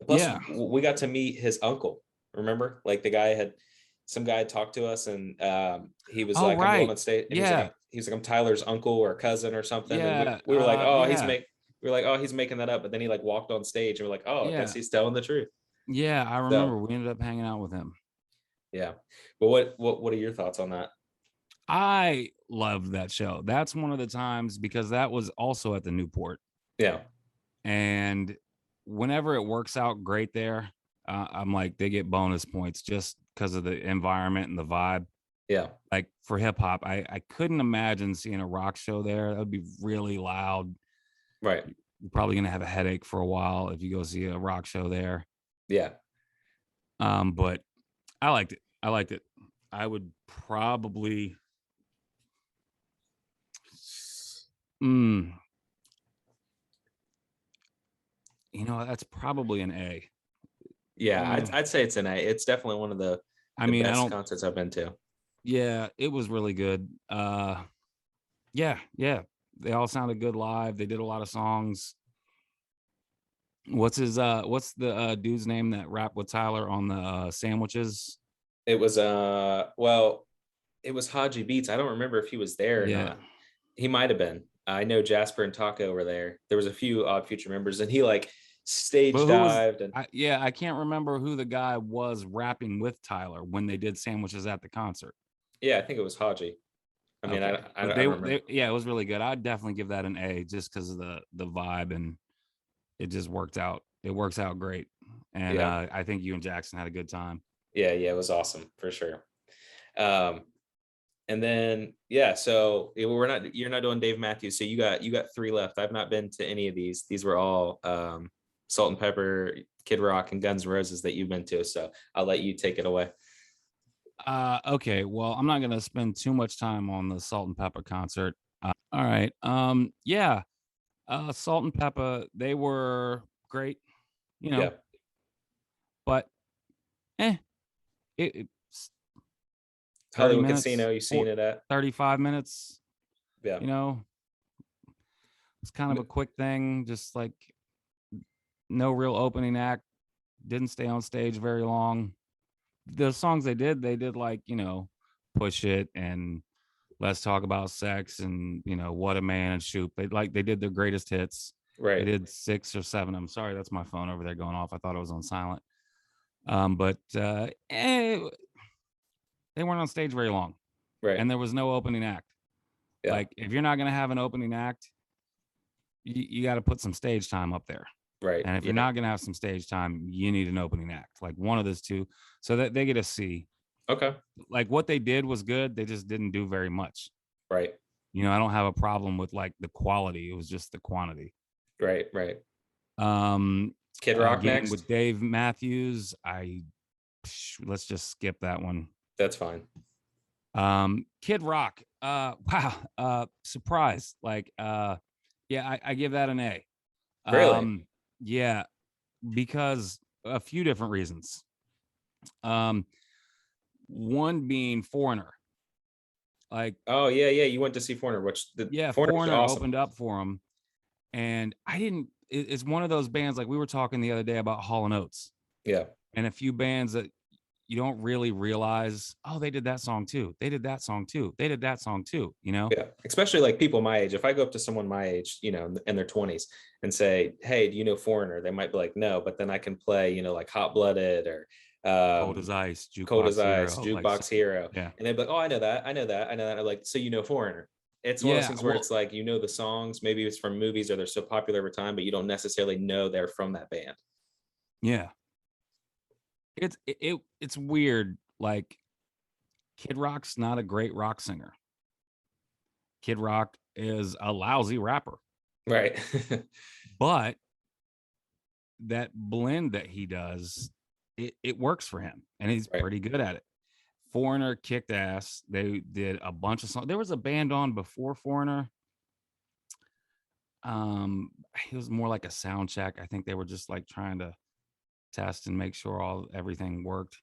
A: Plus, we got to meet his uncle. Remember? Like some guy talked to us, and he was I'm going on stage. And he's like, I'm Tyler's uncle or cousin or something. Yeah. And we were like, he's making that up. But then he like walked on stage, and we're like, I guess he's telling the truth.
B: Yeah, I remember we ended up hanging out with him.
A: Yeah. But what are your thoughts on that?
B: I loved that show. That's one of the times, because that was also at the Newport.
A: Yeah.
B: And whenever it works out great there, I'm like, they get bonus points just because of the environment and the vibe.
A: Yeah.
B: Like for hip hop, I couldn't imagine seeing a rock show there. That would be really loud.
A: Right.
B: You're probably going to have a headache for a while if you go see a rock show there.
A: Yeah.
B: But I liked it. I would probably that's probably an A.
A: Yeah, I'd say it's an A. It's definitely one of the best concerts I've been to.
B: Yeah, it was really good. Yeah. They all sounded good live. They did a lot of songs. What's the dude's name that rapped with Tyler on the sandwiches?
A: It was well, it was Haji Beats. I don't remember if he was there or not. He might have been. I know Jasper and Taco were there. There was a few Odd Future members, and he like stage dived.
B: I can't remember who the guy was rapping with Tyler when they did sandwiches at the concert.
A: Yeah, I think it was Haji. I mean, okay. I remember.
B: It was really good. I'd definitely give that an A just because of the vibe, and it just worked out. It works out great, and I think you and Jackson had a good time.
A: Yeah, it was awesome for sure. And then so you're not doing Dave Matthews, so you got 3 left. I've not been to any of these. These were all Salt-N-Pepa, Kid Rock, and Guns N' Roses that you've been to. So I'll let you take it away.
B: Okay, well, I'm not gonna spend too much time on the Salt-N-Pepa concert. All right. Salt-N-Pepa, they were great, but it's
A: Hollywood Casino, you've seen it at
B: 35 minutes.
A: Yeah.
B: It's kind of a quick thing, just like no real opening act, didn't stay on stage very long. The songs they did like, Push It and Let's Talk About Sex and, What a Man and Shoot. They did their greatest hits.
A: Right.
B: They did 6 or 7. I'm sorry, that's my phone over there going off. I thought it was on silent. But they weren't on stage very long.
A: Right.
B: And there was no opening act. Yeah. Like, if you're not going to have an opening act, you got to put some stage time up there.
A: Right.
B: And if you're not going to have some stage time, you need an opening act, like one of those two, so that they get a C.
A: Okay.
B: Like, what they did was good. They just didn't do very much.
A: Right.
B: I don't have a problem with like the quality. It was just the quantity.
A: Right. Kid Rock next
B: with Dave Matthews. Let's just skip that one.
A: That's fine.
B: Kid Rock. Wow. Surprise. Like, I give that an A.
A: Really?
B: Yeah, because a few different reasons. One being Foreigner. Like,
A: oh yeah, you went to see Foreigner,
B: Foreigner awesome. Opened up for him, and it's one of those bands, like we were talking the other day about Hall & Oates.
A: Yeah,
B: and a few bands that you don't really realize, oh, they did that song too. They did that song too. They did that song too,
A: Yeah, especially like people my age. If I go up to someone my age, in their 20s and say, hey, do you know Foreigner? They might be like, no, but then I can play, like Hot Blooded or
B: Cold as Ice,
A: Jukebox Hero.
B: Yeah.
A: And they'd be like, oh, I know that. I'm like, so Foreigner. It's one of those things where it's like, the songs, maybe it's from movies or they're so popular over time, but you don't necessarily know they're from that band.
B: Yeah. It's weird. Like, Kid Rock's not a great rock singer. Kid Rock is a lousy rapper.
A: Right.
B: But that blend that he does, it works for him, and he's pretty good at it. Foreigner kicked ass. They did a bunch of songs. There was a band on before Foreigner. It was more like a sound check. I think they were just like trying to test and make sure everything worked.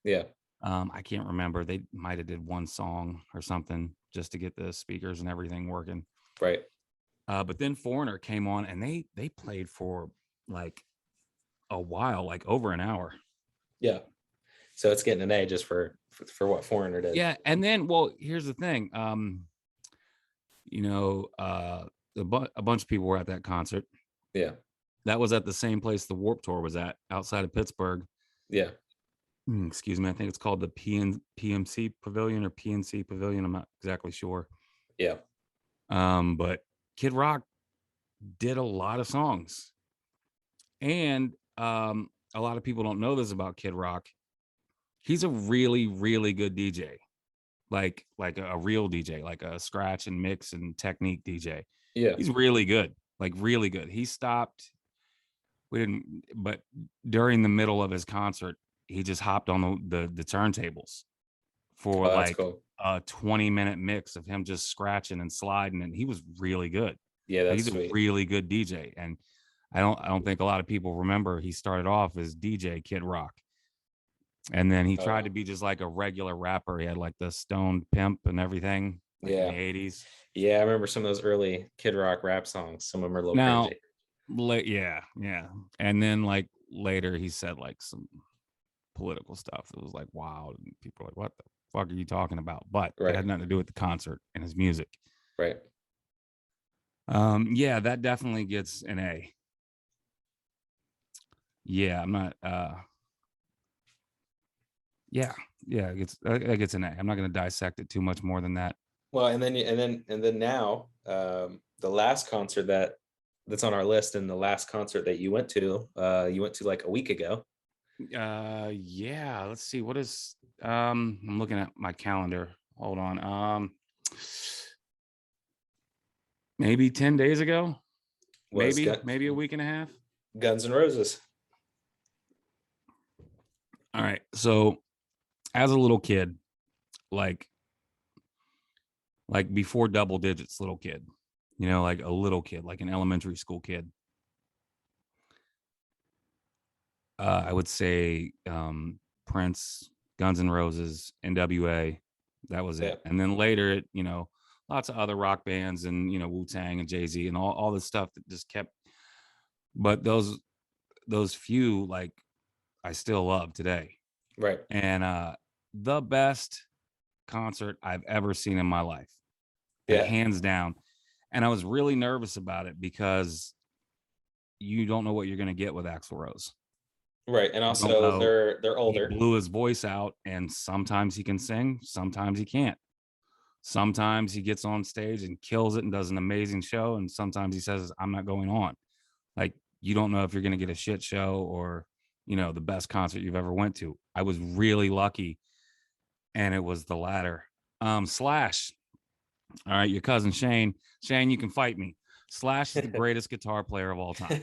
A: Yeah.
B: I can't remember. They might have did one song or something just to get the speakers and everything working.
A: Right.
B: But then Foreigner came on, and they played for like a while, like over an hour.
A: Yeah. So it's getting an A just for what Foreigner did.
B: Yeah. And then, well, here's the thing. A bunch of people were at that concert.
A: Yeah.
B: That was at the same place the Warped Tour was at, outside of Pittsburgh.
A: Yeah.
B: Excuse me. I think it's called the PMC Pavilion or PNC Pavilion. I'm not exactly sure.
A: Yeah.
B: But Kid Rock did a lot of songs. And a lot of people don't know this about Kid Rock. He's a really, really good DJ. Like a real DJ, like a scratch and mix and technique DJ.
A: Yeah.
B: He's really good. Like, really good. He stopped. But during the middle of his concert, he just hopped on the turntables for
A: Oh, that's
B: like
A: cool.
B: a 20-minute mix of him just scratching and sliding, and he was really good.
A: Yeah,
B: Like,
A: that's
B: he's a
A: sweet.
B: really good DJ, and I don't think a lot of people remember he started off as DJ Kid Rock, and then he tried to
A: Oh,
B: be just like a regular rapper. He had like the stoned pimp and everything, like in the
A: yeah.
B: 80s.
A: Yeah, I remember some of those early Kid Rock rap songs. Some of them are a little
B: Now,
A: cringy.
B: yeah, and then like later he said like some political stuff that was like wild, and people were like, "What the fuck are you talking about?" But it
A: Right,
B: had nothing to do with the concert and his music.
A: right.
B: Yeah, that definitely gets an A. Yeah, I'm not. Yeah, yeah, it gets an A. I'm not going to dissect it too much more than that.
A: Well, and then now, the last concert that's on our list, and the last concert that you went to like a week ago.
B: Yeah, let's see. What is I'm looking at my calendar. Hold on. Maybe 10 days ago.
A: Was
B: Maybe a week and a half.
A: Guns N' Roses.
B: All right. So, as a little kid, like before double digits, little kid, like a little kid, like an elementary school kid, I would say Prince, Guns N' Roses, NWA. That was
A: Yeah,
B: it. And then later, lots of other rock bands, and Wu Tang and Jay-Z and all this stuff that just kept. But those few, like, I still love today.
A: right.
B: And the best concert I've ever seen in my life, like
A: Yeah,
B: hands down. And I was really nervous about it because you don't know what you're going to get with Axl Rose.
A: right. And
B: You don't
A: also
B: know.
A: they're
B: He
A: older.
B: blew his voice out, and sometimes he can sing, sometimes he can't. Sometimes he gets on stage and kills it and does an amazing show, and sometimes he says, "I'm not going on." Like, you don't know if you're going to get a shit show or, the best concert you've ever went to. I was really lucky, and it was the latter. Slash. All right, your cousin Shane. Shane, you can fight me. Slash is the greatest guitar player of all time.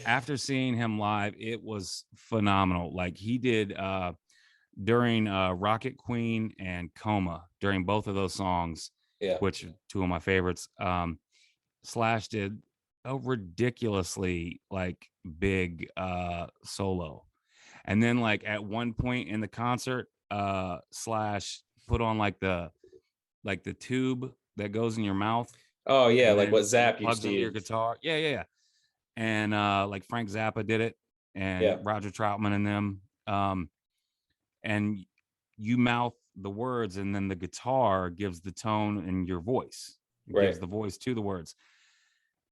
B: After seeing him live, it was phenomenal. Like, he did during Rocket Queen and Coma, during both of those songs,
A: Yeah,
B: which are two of my favorites. Slash did a ridiculously like big solo. And then like at one point in the concert, Slash put on like the tube that goes in your mouth,
A: oh yeah,
B: and
A: like what
B: then
A: Zap used
B: plugs
A: to
B: into your
A: use.
B: guitar. Yeah. And like Frank Zappa did it, and
A: Yeah,
B: Roger Troutman and them. And you mouth the words, and then the guitar gives the tone in your voice. It
A: right.
B: gives the voice to the words.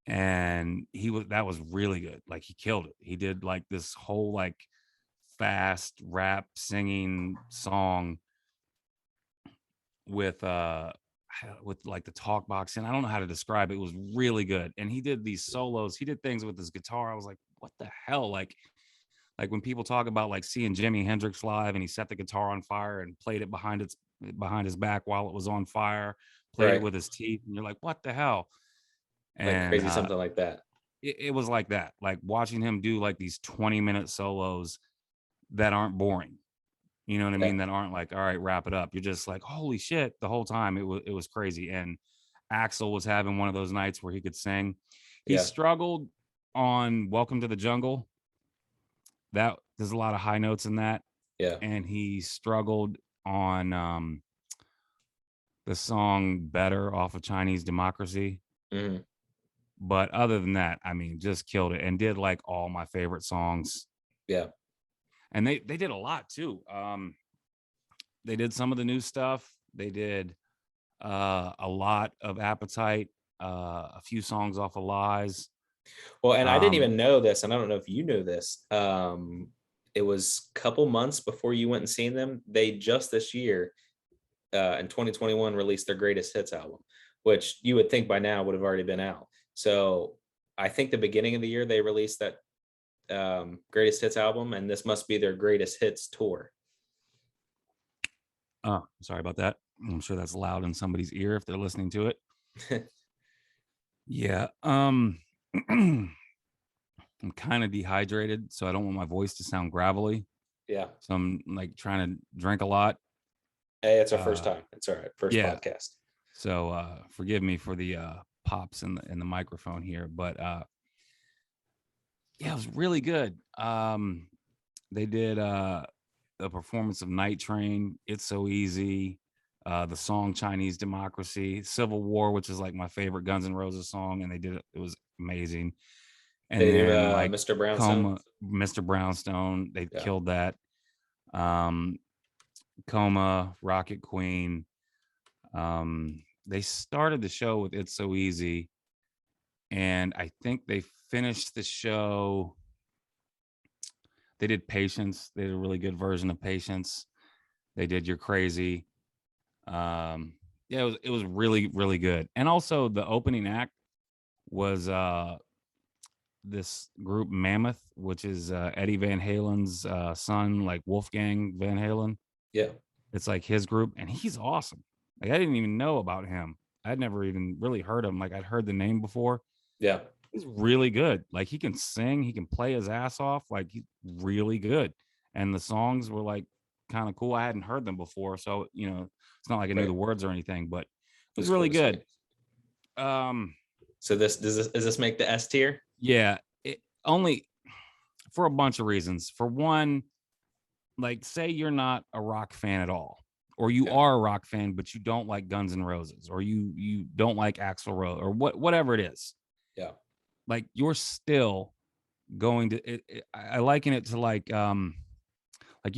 B: And that was really good. Like, he killed it. He did like this whole like fast rap singing song with like the talk box, and I don't know how to describe it. It was really good. And he did these solos. He did things with his guitar. I was like, what the hell? Like when people talk about like seeing Jimi Hendrix live, and he set the guitar on fire and played it behind his back while it was on fire, played it
A: Right.
B: with his teeth, and you're like, what the hell?
A: Like
B: And
A: crazy something like that.
B: it was like that, like watching him do like these 20-minute solos that aren't boring. You know what I
A: Yeah,
B: mean? That aren't like, all right, wrap it up. You're just like, holy shit, the whole time. It was crazy. And Axl was having one of those nights where he could sing. He
A: yeah,
B: struggled on Welcome to the Jungle. That there's a lot of high notes in that.
A: yeah.
B: And he struggled on the song Better off of Chinese Democracy.
A: Hmm.
B: But other than that, I mean, just killed it, and did like all my favorite songs.
A: Yeah.
B: And they did a lot too. They did some of the new stuff. They did a lot of Appetite, a few songs off of Lies.
A: Well, and I didn't
B: Um,
A: even know this, and I don't know if you knew this. It was a couple months before you went and seen them. They just this year, in 2021, released their greatest hits album, which you would think by now would have already been out. So I think the beginning of the year they released that greatest hits album, and this must be their greatest hits tour.
B: sorry about that. I'm sure that's loud in somebody's ear if they're listening to it. Yeah. I'm kind of dehydrated, so I don't want my voice to sound gravelly.
A: Yeah.
B: So I'm like trying to drink a lot.
A: Hey, it's our first time. It's all right. First
B: Yeah.
A: podcast.
B: So forgive me for the pops in the microphone here, but yeah, it was really good. They did a performance of Night Train, It's So Easy, the song Chinese Democracy, Civil War, which is like my favorite Guns N' Roses song, and they did it. It was amazing. And
A: They do
B: then like
A: Mr. Brownstone.
B: Coma, Mr. Brownstone, they
A: Yeah.
B: killed that. Coma, Rocket Queen. They started the show with It's So Easy, and I think they finished the show. They did Patience. They did a really good version of Patience. They did You're Crazy. Yeah, it was really, really good. And also the opening act was this group Mammoth, which is Eddie Van Halen's son, like Wolfgang Van Halen.
A: Yeah.
B: It's like his group, and he's awesome. Like I didn't even know about him. I'd never even really heard him. Like I'd heard the name before.
A: Yeah.
B: He's really good. Like he can sing, he can play his ass off. Like he's really good. And the songs were like kind of cool. I hadn't heard them before, so you know, it's not like I knew the words or anything, but it was really good.
A: So does this make the S tier?
B: Yeah, it only for a bunch of reasons. For one, like say you're not a rock fan at all, or you are a rock fan but you don't like Guns N' Roses, or you don't like Axl Rose, or whatever it is.
A: Yeah.
B: Like you're still going to I liken it to like you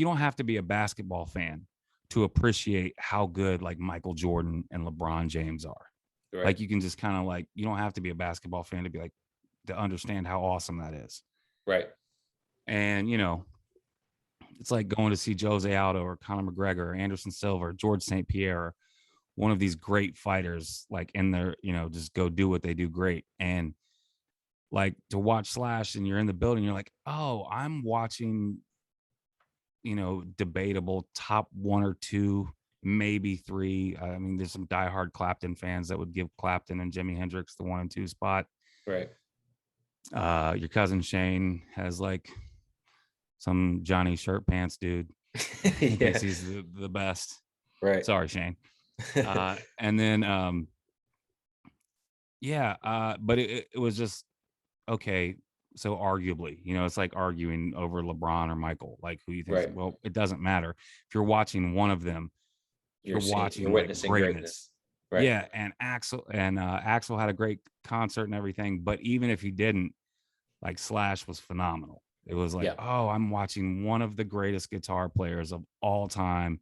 B: don't have to be a basketball fan to appreciate how good like Michael Jordan and LeBron James are. Right. Like you can just kind of like, you don't have to be a basketball fan to be like, to understand how awesome that is.
A: Right.
B: And, you know, it's like going to see Jose Aldo or Conor McGregor or Anderson Silva or George St. Pierre, one of these great fighters, like in their, you know, just go do what they do great. And like to watch Slash and you're in the building, you're like, oh, I'm watching, you know, debatable top one or two, maybe three. I mean, there's some diehard Clapton fans that would give Clapton and Jimi Hendrix the 1 and 2 spot.
A: Right.
B: Your cousin Shane has like some Johnny Shirt Pants dude. He thinks he's the best.
A: Right.
B: Sorry, Shane. And then, but it was just okay. So arguably, you know, it's like arguing over LeBron or Michael, like who you think. Right. Well, it doesn't matter if you're watching one of them. You're witnessing like greatness. Right. Yeah, and Axl had a great concert and everything, but even if he didn't, like Slash was phenomenal. It was like, oh, I'm watching one of the greatest guitar players of all time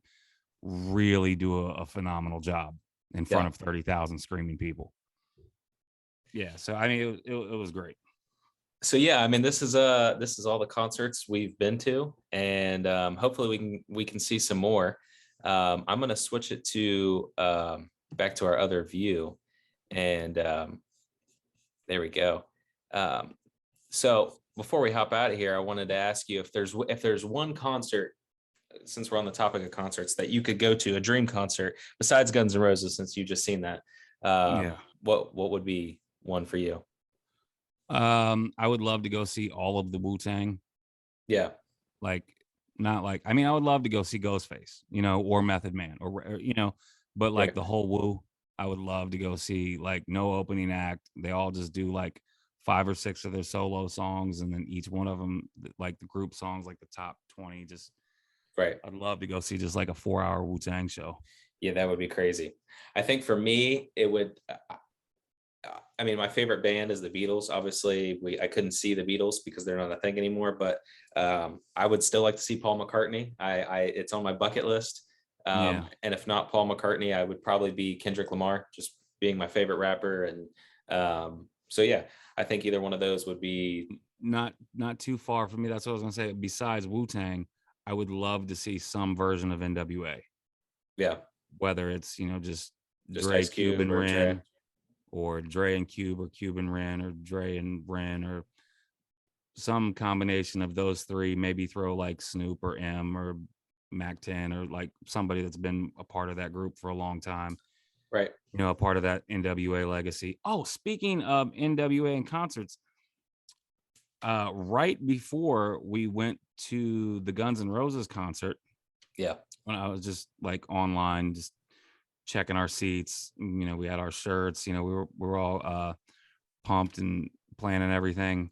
B: really do a phenomenal job in front of 30,000 screaming people. Yeah, so I mean, it was great.
A: So yeah, I mean, this is all the concerts we've been to, and hopefully we can see some more. I'm gonna switch it to back to our other view, and there we go. So before we hop out of here, I wanted to ask you if there's one concert, since we're on the topic of concerts, that you could go to, a dream concert besides Guns N' Roses, since you just seen that. What would be one for you?
B: I would love to go see all of the Wu-Tang.
A: Yeah.
B: Like, not like, I mean, I would love to go see Ghostface, you know, or Method Man, or you know, but like the whole Wu, I would love to go see, like no opening act. They all just do like 5 or 6 of their solo songs, and then each one of them, like the group songs, like the top 20, just
A: right.
B: I'd love to go see just like a 4-hour Wu-Tang show.
A: Yeah, that would be crazy. I think for me, it would. I mean, my favorite band is the Beatles. Obviously, I couldn't see the Beatles because they're not a thing anymore. But I would still like to see Paul McCartney. It's on my bucket list. And if not Paul McCartney, I would probably be Kendrick Lamar, just being my favorite rapper. And so yeah, I think either one of those would be
B: not too far from me. That's what I was gonna say. Besides Wu-Tang, I would love to see some version of NWA.
A: Yeah,
B: whether it's, you know, just Dre, Cube, and Ren, or Dre and Cube, or Cube and Ren, or Dre and Ren, or some combination of those three. Maybe throw like Snoop or M or Mac 10, or like somebody that's been a part of that group for a long time.
A: Right.
B: You know, a part of that NWA legacy. Oh, speaking of NWA and concerts, right before we went to the Guns N' Roses concert,
A: Yeah.
B: When I was just like online, just checking our seats. We had our shirts. We were all pumped and planning everything.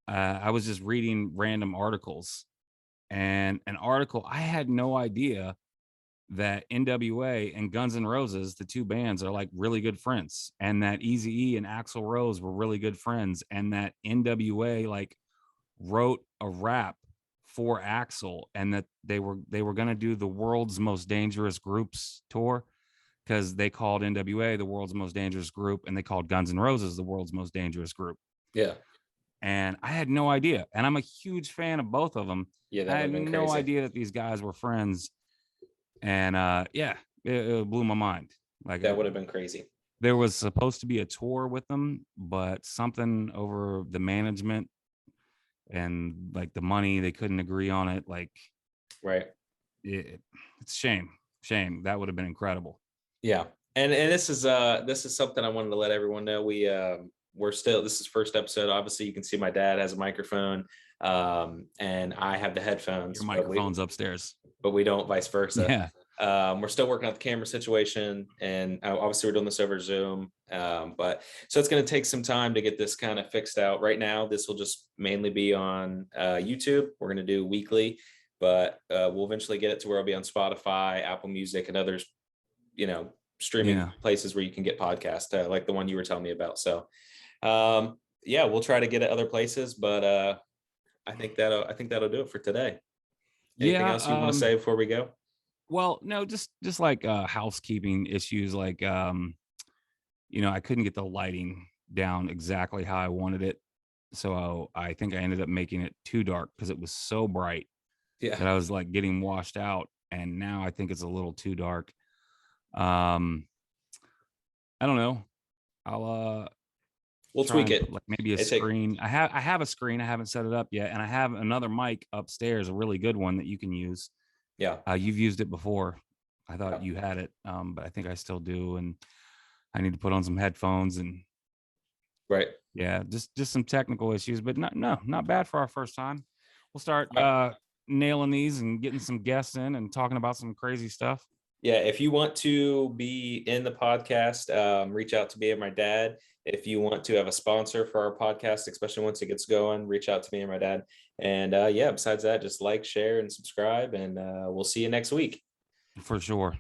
B: I was just reading random articles, and an article I had no idea that NWA and Guns N' Roses, the two bands, are like really good friends, and that Eazy-E and Axl Rose were really good friends, and that NWA like wrote a rap for Axl, and that they were going to do the World's Most Dangerous Groups tour, because they called NWA the World's Most Dangerous Group, and they called Guns N' Roses the World's Most Dangerous Group.
A: Yeah.
B: And I had no idea. And I'm a huge fan of both of them.
A: Yeah, that
B: I
A: would
B: had
A: have been
B: no
A: crazy.
B: idea that these guys were friends. And it blew my mind. Like,
A: That would have been crazy.
B: There was supposed to be a tour with them, but something over the management and like the money, they couldn't agree on it. Like,
A: Right.
B: It's shame. That would have been incredible.
A: Yeah. And this is something I wanted to let everyone know. We're still, this is first episode. Obviously you can see my dad has a microphone, and I have the headphones.
B: Your microphone's upstairs,
A: but we don't, vice versa.
B: Yeah.
A: We're still working out the camera situation, and obviously we're doing this over Zoom. But so it's going to take some time to get this kind of fixed out. Right now, this will just mainly be on YouTube. We're going to do weekly, but we'll eventually get it to where I'll be on Spotify, Apple Music, and others, streaming places where you can get podcasts, like the one you were telling me about. So, we'll try to get it other places, but I think that'll do it for today. Anything else you want to say before we go?
B: Well, no, just like housekeeping issues. Like, I couldn't get the lighting down exactly how I wanted it. So I think I ended up making it too dark because it was so bright that I was like getting washed out. And now I think it's a little too dark. I don't know.
A: We'll tweak it.
B: Like maybe a screen. I have a screen. I haven't set it up yet. And I have another mic upstairs, a really good one that you can use.
A: Yeah.
B: You've used it before. I thought you had it, but I think I still do. And I need to put on some headphones and
A: right.
B: Yeah, just some technical issues, but not bad for our first time. We'll start nailing these and getting some guests in and talking about some crazy stuff.
A: Yeah, if you want to be in the podcast, reach out to me and my dad. If you want to have a sponsor for our podcast, especially once it gets going, reach out to me and my dad. And besides that, just like, share, and subscribe, and we'll see you next week.
B: For sure.